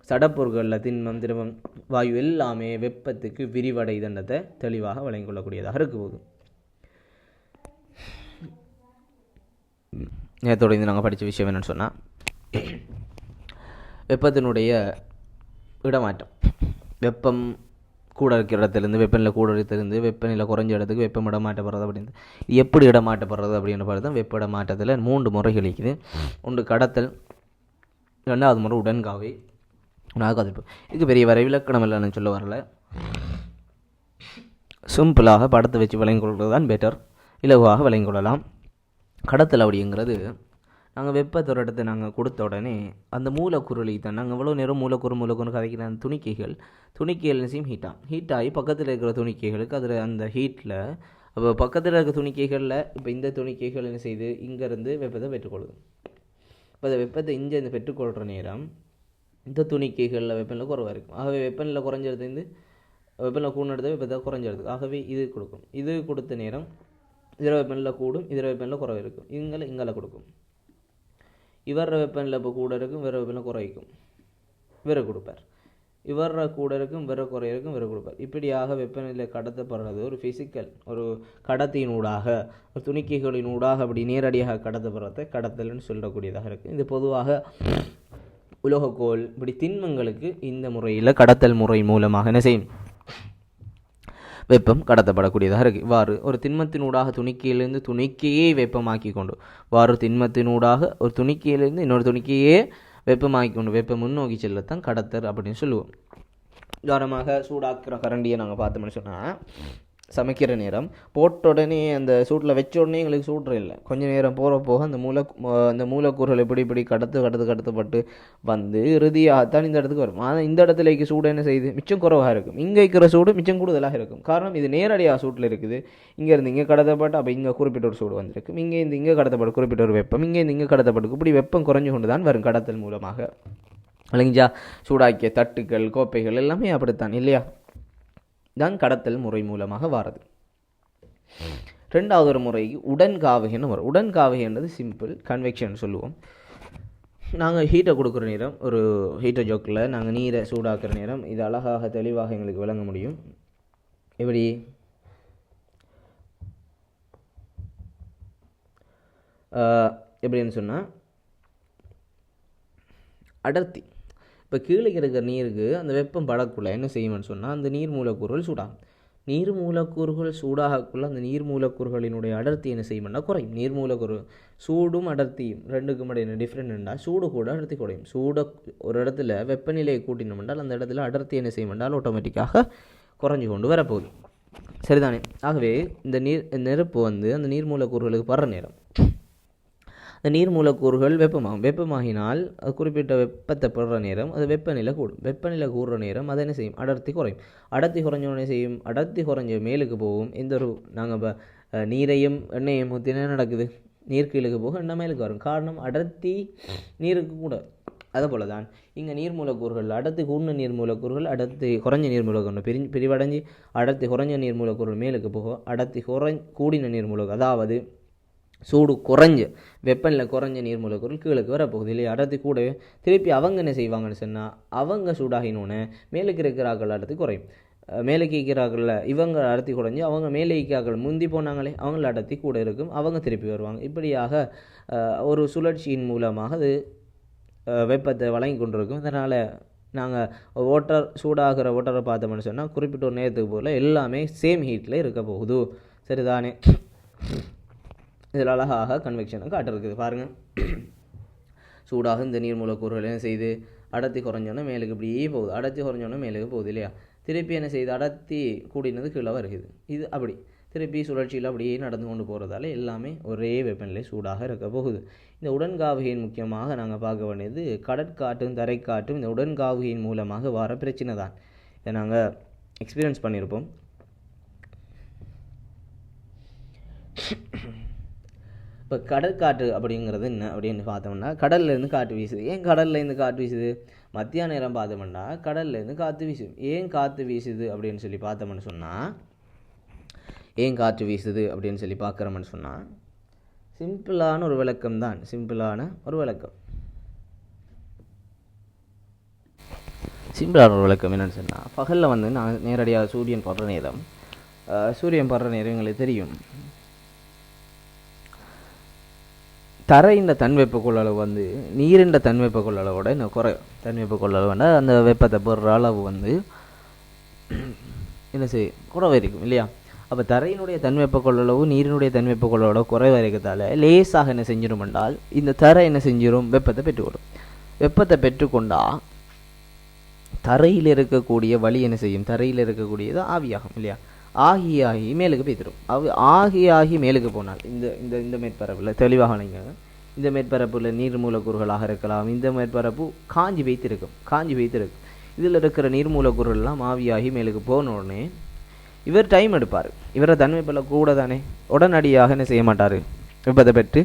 சடப்பொருட்களில் திண்மம், திரவம், வாயு எல்லாமே வெப்பத்துக்கு விரிவடைதன்றதை தெளிவாக விளங்கிக் கொள்ளக்கூடியதாக இருக்கும்போது நேரத்தோடு இருந்து நாங்கள் படித்த விஷயம் என்னென்னு சொன்னால், வெப்பத்தினுடைய இடமாற்றம். வெப்பம் கூட இருக்கிற இடத்துலேருந்து வெப்பநிலை கூட இடத்துலேருந்து வெப்பநிலை குறைஞ்ச இடத்துக்கு வெப்பம் இடமாட்டப்படுறது அப்படின்னு எப்படி இடமாட்டப்படுறது அப்படின்னு பார்த்து தான் வெப்ப இடமாற்றத்தில் 3 முறைகள் இருக்குது. ஒன்று கடத்தல், 2வது முறை உடன்காவை, நாகாதிப்பு. இதுக்கு பெரிய விளக்கணம் இல்லைன்னு சொல்ல வரல, சிம்பிளாக படத்தை வச்சு விளங்கி கொள்வது தான் பெட்டர், இலகுவாக விளங்கி கொள்ளலாம். கடத்தல் அப்படிங்கிறது, நாங்கள் வெப்பத்தோட இடத்தை நாங்கள் கொடுத்த உடனே அந்த மூலக்கூறுகளை தான் நாங்கள் எவ்வளோ நேரம் மூலக்கூறு கதைக்கிற அந்த துணிக்கைகள் நிச்சயம் ஹீட் ஆகி பக்கத்தில் இருக்கிற துணிக்கைகளுக்கு அதில் அந்த ஹீட்டில் அப்போ பக்கத்தில் இருக்கிற துணிக்கைகளில் இப்போ இந்த துணிக்கைகள் என்ன செய்து இங்கேருந்து வெப்பத்தை பெற்றுக்கொள்ளுது. இப்போ அந்த வெப்பத்தை இங்கே பெற்றுக்கொள்கிற நேரம் இந்த துணிக்கைகளில் வெப்பநிலை குறைவாக இருக்கும். ஆகவே வெப்பநிலை குறைஞ்சிருந்து வெப்பநிலை கூடுனது வெப்பத்தை குறைஞ்சிருது. ஆகவே இது கொடுக்கும். இது கொடுத்த நேரம் இதில் வெப்பநிலை கூடும், இதில் வெப்பநிலை குறைவாக இருக்கும். இங்கே கொடுக்கும். இவர வெப்பநிலை இப்போ கூட இருக்கும், வேறு வெப்பநிலை குறைக்கும், வேறு கொடுப்பார். இவர கூட இருக்கும், வேறு குறை இருக்கும், வேறு கொடுப்பார். இப்படியாக வெப்பநிலை கடத்தப்படுறது ஒரு ஃபிசிக்கல், ஒரு கடத்தியினூடாக, ஒரு துணிக்கைகளினூடாக அப்படி நேரடியாக கடத்தப்படுறதை கடத்தல்னு சொல்லக்கூடியதாக இருக்குது. இது பொதுவாக உலோகக்கோள் இப்படி திண்மங்களுக்கு இந்த முறையில் கடத்தல் முறை மூலமாக என்ன செய்யும்? வெப்பம் கடத்தப்படக்கூடியதாக இருக்குது. இவ்வாறு ஒரு திண்மத்தினூடாக துணிக்கையிலிருந்து துணிக்கையே வெப்பமாக்கி கொண்டு, இவ்வாறு திண்மத்தினூடாக ஒரு துணிக்கையிலிருந்து இன்னொரு துணிக்கையே வெப்பமாக்கி கொண்டு வெப்பம் முன்னோக்கி செல்லத்தான் கடத்தல் அப்படின்னு சொல்லுவோம். உதாரணமாக சூடாக்குற கரண்டியை நாங்கள் பார்த்தோம்னு சொன்னால், சமைக்கிற நேரம் போட்ட உடனே அந்த சூட்டில் வச்ச உடனே எங்களுக்கு சூட்ற இல்லை. கொஞ்சம் நேரம் போக அந்த மூலக்கூறுகள் இப்படி கடத்தப்பட்டு வந்து இறுதியாகத்தான் இந்த இடத்துக்கு வரும். ஆனால் இந்த இடத்துல சூடு என்ன செய்யுது? மிச்சம் குறைவாக இருக்கும். இங்கே இருக்கிற சூடு மிச்சம் கூடுதலாக இருக்கும். காரணம் இது நேரடியாக சூட்டில் இருக்குது. இங்கேருந்து இங்கே கடத்தப்பட்டு அப்போ இங்கே குறிப்பிட்ட ஒரு சூடு வந்திருக்கும். இங்கே கடத்தப்பட்டு குறிப்பிட்ட ஒரு வெப்பம், இங்கே கடத்தப்பட்டு இப்படி வெப்பம் குறைஞ்சு கொண்டு தான் வரும் கடத்தல் மூலமாக. இல்லைங்களா? சூடாக்கிய தட்டுக்கள், கோப்பைகள் எல்லாமே அப்படித்தான் இல்லையா? தான் கடத்தல் முறை மூலமாக வாரது. 2வது ஒரு முறை உடன்காவுகைன்னு வரும். உடன்காவுகைன்றது சிம்பிள் கன்வெக்ஷன் சொல்லுவோம். நாங்கள் ஹீட்டை கொடுக்குற நேரம், ஒரு ஹீட்டர் ஜோக்கில் நாங்கள் நீரை சூடாக்குற நேரம் இது அழகாக தெளிவாக எங்களுக்கு விளங்க முடியும். எப்படின்னு சொன்னால், அடர்த்தி. இப்போ கீழே இருக்கிற நீருக்கு அந்த வெப்பம் படக்குள்ள என்ன செய்யும்னு சொன்னால், அந்த நீர் மூலக்கூறுகள் சூடாகும். நீர் மூலக்கூறுகள் சூடாகக்குள்ள அந்த நீர் மூலக்கூறுகளினுடைய அடர்த்தி என்ன செய்யும்னா குறையும். நீர் மூலக்கூறு சூடும் அடர்த்தியும் ரெண்டுக்கும் இடையே டிஃப்ரெண்ட் என்றால் சூடு கூட அடர்த்தி குறையும். சூட ஒரு இடத்துல வெப்பநிலையை கூட்டினோம் என்றால் அந்த இடத்துல அடர்த்தி என்ன செய்யும் என்றால் ஆட்டோமேட்டிக்காக குறைஞ்சு கொண்டு வரப்போகுது. சரிதானே? ஆகவே இந்த நெருப்பு அந்த நீர் மூலக்கூறுகளுக்கு படுற நேரம் அந்த நீர் மூலக்கூறுகள் வெப்பமாகினால் அது குறிப்பிட்ட வெப்பத்தை படுற நேரம் அது வெப்பநிலை கூடும். வெப்பநிலை கூடுற நேரம் அதை என்ன செய்யும்? அடர்த்தி குறையும். அடர்த்தி குறைஞ்சோடனே செய்யும்? அடர்த்தி குறைஞ்ச மேலுக்கு போகும். எந்த ஒரு நாங்கள் இப்போ நீரையும் எண்ணெயும் ஊற்றினா நடக்குது, நீர் கீழுக்கு போக எண்ணெய் மேலுக்கு வரும். காரணம் அடர்த்தி நீருக்கு கூட. அதுபோல தான் இங்கே நீர் மூலக்கூறுகள், அடர்த்தி கூடின நீர் மூலக்கூறுகள் அடர்த்தி குறைஞ்ச நீர் மூலக்கூறு பிரிவடைஞ்சு அடர்த்தி குறைஞ்ச நீர் மூலக்கூறுகள் மேலுக்கு போகும். அடர்த்தி கூடின நீர் மூலக்கூறு, அதாவது சூடு குறைஞ்ச வெப்பநிலை குறைஞ்ச நீர் மூலக்கூறுகள் கீழுக்கு வரப்போகுது இல்லையா? அடர்த்தி கூடவே திருப்பி அவங்க என்ன செய்வாங்கன்னு சொன்னால், அவங்க சூடாகினோன்னு மேலுக்கு இருக்கிறார்கள் அடர்த்தி குறையும். மேலுக்கு இருக்கிறார்கள் இவங்க அடர்த்தி குறைஞ்சி அவங்க மேலே இருக்கிறார்கள் முந்தி போனாங்களே அவங்கள அடர்த்தி கூட இருக்கும், அவங்க திருப்பி வருவாங்க. இப்படியாக ஒரு சுழற்சியின் மூலமாக அது வெப்பத்தை வழங்கி கொண்டிருக்கும். இதனால் நாங்கள் சூடாகிற ஓட்டரை பார்த்தோம்னு சொன்னால் குறிப்பிட்ட ஒரு நேரத்துக்கு போல் எல்லாமே சேம் ஹீட்டில் இருக்க போகுது. சரிதானே? இதில் அழகாக கன்வெக்ஷனை காட்டிருக்குது பாருங்கள். சூடாக இந்த நீர் மூலக்கூறுகள் என்ன செய்து அடர்த்தி குறைஞ்சோன்னா மேலுக்கு இப்படியே போகுது, அடர்த்தி குறைஞ்சோன்னா மேலுக்கு போகுது இல்லையா. திருப்பி என்ன செய்யுது, அடர்த்தி கூடினது கீழே வருகுது. இது அப்படி திருப்பி சுழற்சியில் அப்படியே நடந்து கொண்டு போகிறதால எல்லாமே ஒரே வெப்பநிலை சூடாக இருக்க போகுது. இந்த உடன்காவுகையின் முக்கியமாக நாங்கள் பார்க்க வேண்டியது கடற்காற்றும் தரைக்காற்றும் இந்த உடன்காவுகையின் மூலமாக வர பிரச்சனை தான். இதை நாங்கள் எக்ஸ்பீரியன்ஸ் பண்ணியிருப்போம். இப்போ கடற்காற்று அப்படிங்கிறது என்ன அப்படின்னு பார்த்தோம்னா, கடல்லேருந்து காற்று வீசுது. ஏன் கடல்லேருந்து காற்று வீசுது? மத்தியான நேரம் பார்த்தோம்னா கடல்லேருந்து காற்று வீசுது. ஏன் காற்று வீசுது அப்படின்னு சொல்லி பார்த்தோம்னு சொன்னால், ஏன் காற்று வீசுது அப்படின்னு சொல்லி பார்க்குறோம்னு சொன்னால், சிம்பிளான ஒரு விளக்கம் தான். சிம்பிளான ஒரு விளக்கம் என்னென்னு சொன்னால், பகலில் வந்து நான் நேரடியாக சூரியன் படுற நேரம் எங்களுக்கு தெரியும். தரையின் தன்வெப்ப கொள்ளளவு வந்து நீரின் தன்வெப்ப கொள்ளளவோட இன்னும் தன்வெப்ப கொள்ளளவுன்னா அந்த வெப்பத்தை போடுற அளவு வந்து என்ன செய்யும், குறைவாக இருக்கும் இல்லையா. அப்போ தரையினுடைய தன்வெப்ப கொள்ளளவு நீரினுடைய தன்வெப்ப கொள்ளளவு குறைவாக இருக்கிறதால லேசாக என்ன செஞ்சிடும் என்றால் இந்த தரை என்ன செஞ்சிடும், வெப்பத்தை பெற்றுக்கொள்ளும். வெப்பத்தை பெற்றுக்கொண்டால் தரையில் இருக்கக்கூடிய வழி என்ன செய்யும், தரையில் இருக்கக்கூடியது ஆவியாகும் இல்லையா. ஆகி மேலுக்கு போய்த்திடும். ஆகி மேலுக்கு போனால் இந்த மேற்பரப்பில் தெளிவாக நீங்கள் இந்த மேற்பரப்பில் நீர் மூலக்கூறுகளாக இருக்கலாம். இந்த மேற்பரப்பு காஞ்சி வைத்திருக்கும். இதில் இருக்கிற நீர் மூலக்கூறுகள்லாம் ஆவியாகி மேலுக்கு போன உடனே இவர் டைம் எடுப்பார். இவரை தன்மைப்பில் கூட தானே உடனடியாக என்ன செய்ய மாட்டார், வெப்பத்தை பெற்று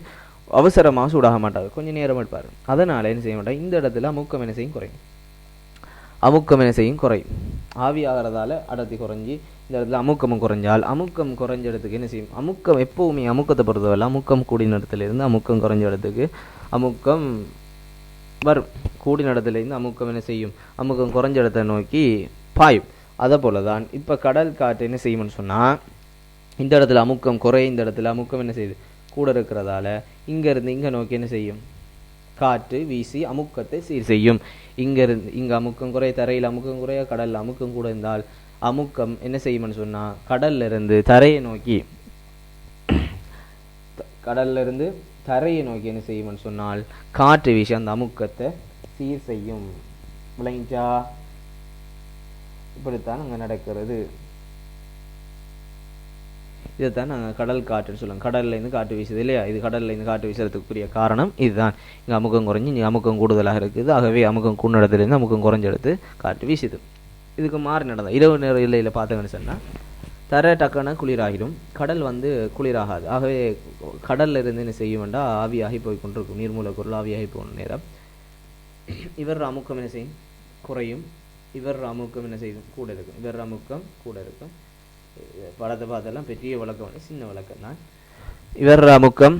அவசரமாக சூடாக மாட்டார், கொஞ்சம் நேரம் எடுப்பார். அதனால் என்ன செய்ய மாட்டார், இந்த இடத்துல அமுக்கம் என்ன செய்யும் குறையும். ஆவி ஆகிறதால அடர்த்தி குறைஞ்சி இந்த இடத்துல அமுக்கமும் குறைஞ்சால், அமுக்கம் குறைஞ்ச இடத்துக்கு என்ன செய்யும், அமுக்கம் எப்போவுமே அமுக்கத்தை பொறுத்தவரை அமுக்கம் கூடின இடத்துலேருந்து அமுக்கம் குறைஞ்ச இடத்துக்கு அமுக்கம் வரும். கூடின இடத்துலேருந்து அமுக்கம் என்ன செய்யும், அமுக்கம் குறைஞ்ச இடத்தை நோக்கி பாயும். அதை போல தான் இப்போ கடல் காற்று என்ன செய்யும்னு சொன்னால், இந்த இடத்துல அமுக்கம் இந்த இடத்துல அமுக்கம் என்ன செய்யுது கூட இருக்கிறதால இங்கேருந்து இங்கே நோக்கி என்ன செய்யும், காற்று வீசி அமுக்கத்தை சீர் செய்யும். இங்கே அமுக்கம் குறைய, தரையில் அமுக்கம் குறைய, கடலில் அமுக்கம் கூட இருந்தால் அமுக்கம் என்ன செய்யும்னு சொன்னால் கடல்ல இருந்து தரையை நோக்கி என்ன செய்யும்னு சொன்னால் காற்று வீசி அந்த அமுக்கத்தை சீர் செய்யும். விளைஞ்சா இப்படித்தான் அங்கே நடக்கிறது. இதைத்தான் நாங்கள் கடல் காற்றுன்னு சொல்லுவோம். கடல்லேருந்து காற்று வீசுது இல்லையா. இது கடல்லேருந்து காற்று வீசுறதுக்குரிய காரணம் இதுதான். இங்கே அமுக்கம் குறைஞ்சி இங்கே அமுக்கம் கூடுதலாக இருக்குது. ஆகவே அமுக்கம் கூடின இடத்துலேருந்து அமுக்கம் குறைஞ்ச இடத்து காற்று வீசுது. இதுக்கு மாறி நடந்தது இரவு நேர இல்லையில் பார்த்தோம்னு சொன்னால் தரை டக்குன்னு குளிராகிடும், கடல் வந்து குளிராகாது. ஆகவே கடல்ல இருந்து என்ன செய்யும் வேண்டாம், ஆவியாகி போய் கொண்டிருக்கும். நீர்மூலக்கூறுகள் ஆவியாகி போன நேரம் இவர் அமுக்கம் என்ன செய்யும் குறையும், இவர் அமுக்கம் என்ன செய்யும் கூட இருக்கும். இவர் அமுக்கம் கூட இருக்கும். படத்தை பார்த்தெல்லாம் பெரிய விளக்கம், சின்ன விளக்கம் தான். இவர் அமுக்கம்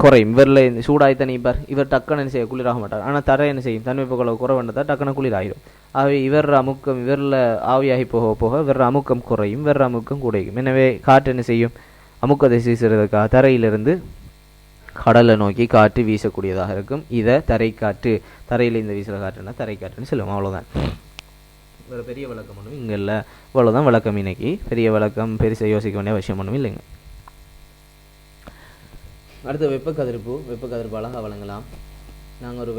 குறையும். இவரில் இந்த சூடாய் தனிப்பார். இவர் டக்குன்னு என்ன செய்ய குளிராக மாட்டார். ஆனால் தரை என்ன செய்யும், தன்மைப்பு குறை குறைவண்டதான் டக்குன்னு குளிராகிடும். ஆகவே இவர் அமுக்கம் இவரில் ஆவியாகி போக போக இவர் அமுக்கம் குறையும், இவர் அமுக்கம் குறையும். எனவே காற்று என்ன செய்யும், அமுக்கத்தை வீசுறதுக்காக தரையிலிருந்து கடலை நோக்கி காற்று வீசக்கூடியதாக இருக்கும். இதை தரைக்காற்று, தரையில் இந்த வீசுகிற காற்றுன்னா தரைக்காற்றுன்னு சொல்லுவோம். அவ்வளோதான். வேறு பெரிய விளக்கம் ஒன்றும் இங்கே இல்லை. இவ்வளோதான் விளக்கம். இன்னைக்கு பெரிய விளக்கம் பெருசாக யோசிக்க வேண்டிய அவசியம் ஒன்றும் இல்லைங்க. அடுத்த வெப்ப கதிர்ப்பு அழகாக வழங்கலாம். நாங்கள் ஒரு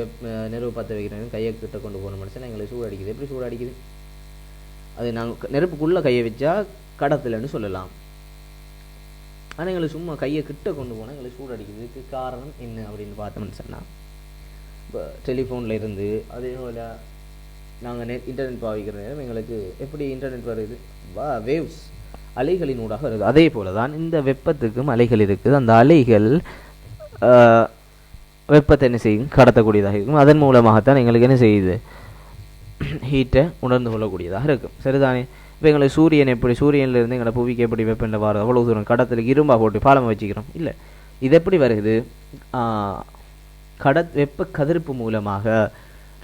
நெருப்பு பற்ற வைக்கிறோம், கையை கிட்ட கொண்டு போன மனுஷன் எங்களுக்கு சூடு அடிக்குது. எப்படி சூடு அடிக்குது, அது நாங்கள் நெருப்புக்குள்ளே கையை வச்சா கடத்துலன்னு சொல்லலாம். ஆனால் எங்களுக்கு சும்மா கையை கிட்ட கொண்டு போனால் எங்களுக்கு சூடு அடிக்குது. இதுக்கு காரணம் என்ன அப்படின்னு பார்த்தோம்னு சொன்னால், இப்போ டெலிஃபோனில் இருந்து அதே போல் நாங்கள் இன்டர்நெட் பாவிக்கிற நேரம் எங்களுக்கு எப்படி இன்டர்நெட் வருது, வேவ்ஸ் அலைகளின் ஊடாக வருது. அதே போல தான் இந்த வெப்பத்துக்கும் அலைகள் இருக்குது. அந்த அலைகள் வெப்பத்தை என்ன செய்யும், கடத்தக்கூடியதாக இருக்கும். அதன் மூலமாகத்தான் எங்களுக்கு என்ன செய்யுது, ஹீட்டை உணர்ந்து கொள்ளக்கூடியதாக இருக்கும். சரிதானே. இப்போ எங்களுக்கு சூரியன் எப்படி, சூரியன்லேருந்து எங்களை புவிக்கு எப்படி வெப்பநிலை வாரம், அவ்வளோ தூரம் கடத்தலுக்கு இரும்பா போட்டு பாலமாக வச்சுக்கிறோம் இல்லை. இது எப்படி வருது, வெப்ப கதிர்ப்பு மூலமாக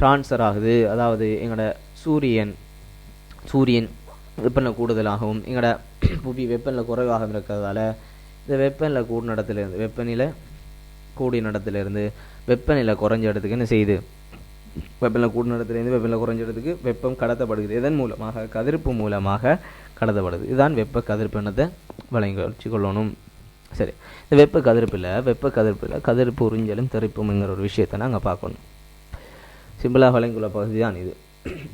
ட்ரான்ஸ்ஃபர் ஆகுது. அதாவது எங்களோட சூரியன் வெப்பநிலை கூடுதலாகவும் எங்களோட புவி வெப்பநிலை குறைவாகவும் இருக்கிறதால இந்த வெப்பநிலை கூடின இடத்துலேருந்து வெப்பநிலை குறைஞ்ச இடத்துக்கு என்ன செய்யுது, வெப்பநிலை கூடின இடத்துலேருந்து வெப்பநிலை குறைஞ்ச இடத்துக்கு வெப்பம் கடத்தப்படுகிறது. இதன் மூலமாக கதிர்ப்பு மூலமாக கடத்தப்படுது. இதுதான் வெப்ப கதிர்ப்பு எண்ணத்தை வழங்கி வச்சுக்கொள்ளணும். சரி, இந்த வெப்ப கதிர்ப்பில் கதிர்ப்பு உறிஞ்சலும் தெறிப்பும்ங்கிற ஒரு விஷயத்தை நாங்கள் பார்க்கணும். சிம்பிளாக விளங்குள்ள பகுதி தான் இது.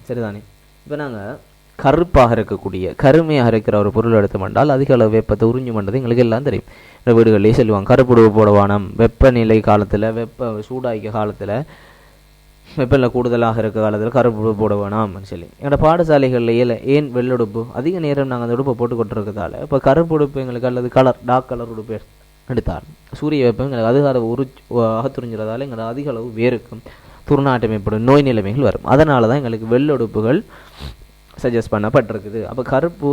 சரிதானே? இப்போ நாங்கள் கருப்பாக இருக்கக்கூடிய கருமையாக இருக்கிற ஒரு பொருள் எடுத்தோம்னால் அதிக அளவு வெப்பத்தை உறிஞ்சும் பண்ணுறது எங்களுக்கு எல்லாம் தெரியும். இந்த வீடுகளிலேயே சொல்லுவாங்க கருப்புடுவு போடவானம், வெப்பநிலை காலத்தில் சூடாய்க்க காலத்தில் வெப்பநிலை கூடுதலாக இருக்க காலத்தில் கருப்புடுவு போட வேணாம்னு சொல்லி எங்களோட பாடசாலைகளில் ஏன் வெள்ளடுப்பு அதிக நேரம் நாங்கள் அந்த உடுப்பை போட்டு கொண்டிருக்கிறதால இப்போ கருப்புடுப்பு எங்களுக்கு அல்லது டார்க் கலர் உடுப்பு எடுத்தால் சூரிய வெப்பம் எங்களுக்கு அதிக அளவு அகத்துறிஞ்சிறதால எங்களுக்கு அதிக அளவு வேருக்கும் துர்நாட்டம் ஏற்படும் நோய் நிலைமைகள் வரும். அதனால தான் எங்களுக்கு வெள்ளடுப்புகள் சஜஸ்ட் பண்ணப்பட்டிருக்குது. அப்போ கருப்பு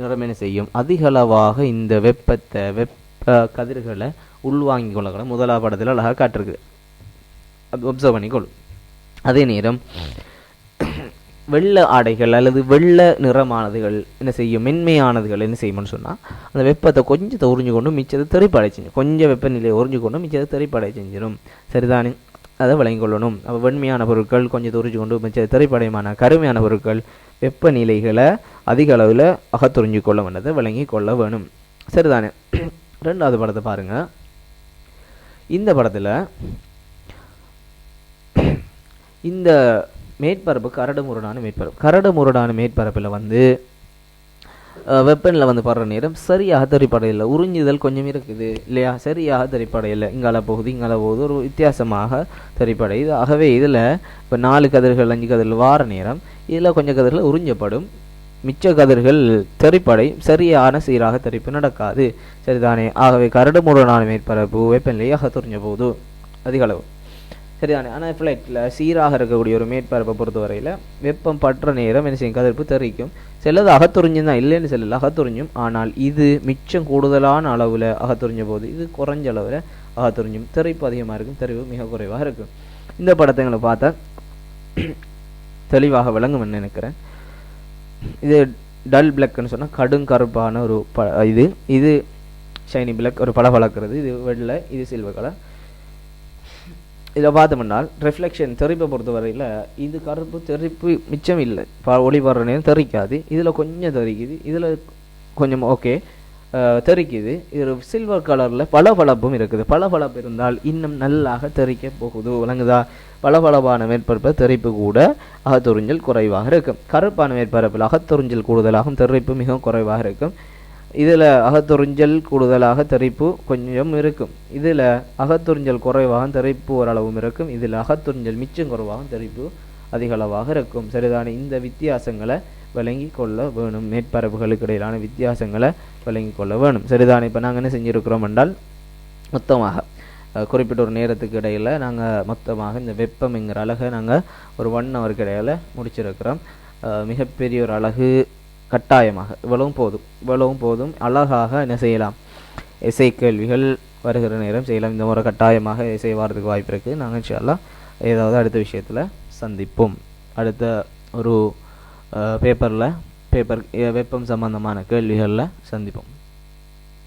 நிறம் என்ன செய்யும்? அதிக அளவாக இந்த வெப்ப கதிர்களை உள்வாங்கி கொள்ளக்கூட முதலாவது படத்தில் அழகாக காட்டிருக்குது, ஒப்சர்வ் பண்ணிக்கொள்ளும். அதே நேரம் வெள்ளை ஆடைகள் அல்லது வெள்ளை நிறமானதுகள் என்ன செய்யும்? மென்மையானதுகள் என்ன செய்யும்னு சொன்னால் அந்த வெப்பத்தை கொஞ்சத்தை உறிஞ்சு கொண்டு மிச்சத்தை தெறிப்படை செஞ்சிடும். கொஞ்சம் வெப்பநிலையை உறிஞ்சு கொண்டு மிச்சத்தை தெறிப்படை செஞ்சிடும். சரிதானே? அதை விளங்கி கொள்ளணும். அப்போ வெண்மையான பொருட்கள் கொஞ்சத்தை உறிஞ்சு கொண்டு மிச்சத்தை தெறிப்படையமான கருமையான பொருட்கள் வெப்பநிலைகளை அதிக அளவில் அகத்துறிஞ்சு கொள்ள வேண்டதை விளங்கி கொள்ள வேணும். சரிதானே? ரெண்டாவது படத்தை பாருங்கள். இந்த படத்தில் இந்த மேற்பரப்பு கரடுமுரடான மேற்பரப்பில் வெப்பநிலை படுற நேரம் சரியாக தெறிப்படையில் உறிஞ்சுதல் கொஞ்சம் இருக்குது இல்லையா? சரியாக தெறிப்படையில் இங்கால போகுது ஒரு வித்தியாசமாக தெறிப்படையுது. ஆகவே இதில் இப்போ 4 கதிர்கள் 5 கதிர்கள் வார நேரம் இதில் கொஞ்சம் கதிர்கள் உறிஞ்சப்படும், மிச்ச கதிர்கள் தெறிப்படை சரியான சீராக தெறிப்பு நடக்காது. சரிதானே? ஆகவே கரடுமுரடான மேற்பரப்பு வெப்பநிலையாக துறிஞ்ச போது அதிக அளவு. சரிதானே? ஆனால் ஃப்ளைட்டில் சீராக இருக்கக்கூடிய ஒரு மேற்பரப்பை பொறுத்தவரையில் வெப்பம் பற்ற நேரம் என்ன செய்யும்? கதிர்ப்பு தெரிக்கும். சிலது அகத்துறிஞ்சும் தான், இல்லைன்னு சொல்லல, அகத்துறிஞ்சும். ஆனால் இது மிச்சம் கூடுதலான அளவில் அகத்துறிஞ்ச போது இது குறைஞ்ச அளவில் அகத்துறிஞ்சும். தெறிப்பு அதிகமாக இருக்கும், தெறிவு மிக குறைவாக இருக்கும். இந்த படத்தை எங்களை பார்த்தா தெளிவாக விளங்கும்னு நினைக்கிறேன். இது டல் பிளாக்னு சொன்னால் கடுங்கருப்பான ஒரு இது ஷைனி பிளாக், ஒரு பளபளக்கிறது. இது வெள்ளை, இது சில்வர் கலர். இதில் பார்த்தோம்னால் ரிஃப்ளெக்ஷன் தெறிப்பை பொறுத்தவரையில் இது கருப்பு தெறிப்பு மிச்சம் இல்லை, ஒளி வர்ற நேரம் தெறிக்காது. இதில் கொஞ்சம் தெறிக்குது, இதில் கொஞ்சம் ஓகே தெறிக்குது. இது சில்வர் கலரில் பளபளப்பும் இருக்குது. பளபளப்பு இருந்தால் இன்னும் நல்லாக தெறிக்க போகுது. விளங்குதா? பளபளப்பான மேற்பரப்பு தெறிப்பு கூட அகத்துறிஞ்சல் குறைவாக இருக்கும். கருப்பான மேற்பரப்பில் அகத்துறிஞ்சல் கூடுதலாகவும் தெறிப்பு மிகவும் குறைவாக இருக்கும். இதில் அகத்துறிஞ்சல் கூடுதலாக தெறிப்பு கொஞ்சம் இருக்கும். இதில் அகத்துறிஞ்சல் குறைவாக தெறிப்பு ஓரளவும் இருக்கும். இதில் அகத்துறிஞ்சல் மிச்சம் குறைவாக தெறிப்பு அதிக அளவாக இருக்கும். சரிதானே? இந்த வித்தியாசங்களை விளங்கி கொள்ள வேணும். மேற்பரப்புகளுக்கு இடையிலான வித்தியாசங்களை விளங்கி கொள்ள வேணும். சரிதானே? இப்போ நாங்கள் என்ன செஞ்சுருக்கிறோம் என்றால் மொத்தமாக குறிப்பிட்ட ஒரு நேரத்துக்கு இடையில் நாங்கள் மொத்தமாக இந்த வெப்பம்ங்கிற அழகை நாங்கள் ஒரு 1 ஹவருக்கு இடையில் முடிச்சிருக்கிறோம். மிகப்பெரிய ஒரு அழகு கட்டாயமாக இவ்வளவும் போதும். அழகாக என்ன செய்யலாம்? எஸ்ஐ கேள்விகள் வருகிற நேரம் செய்யலாம். இந்த முறை கட்டாயமாக எஸ்ஐ வாரத்துக்கு வாய்ப்பு இருக்குது. நாங்கள் இன்ஷா அல்லாஹ் ஏதாவது அடுத்த விஷயத்தில் சந்திப்போம். அடுத்த ஒரு பேப்பர் வெப்பம் சம்பந்தமான கேள்விகளில் சந்திப்போம்.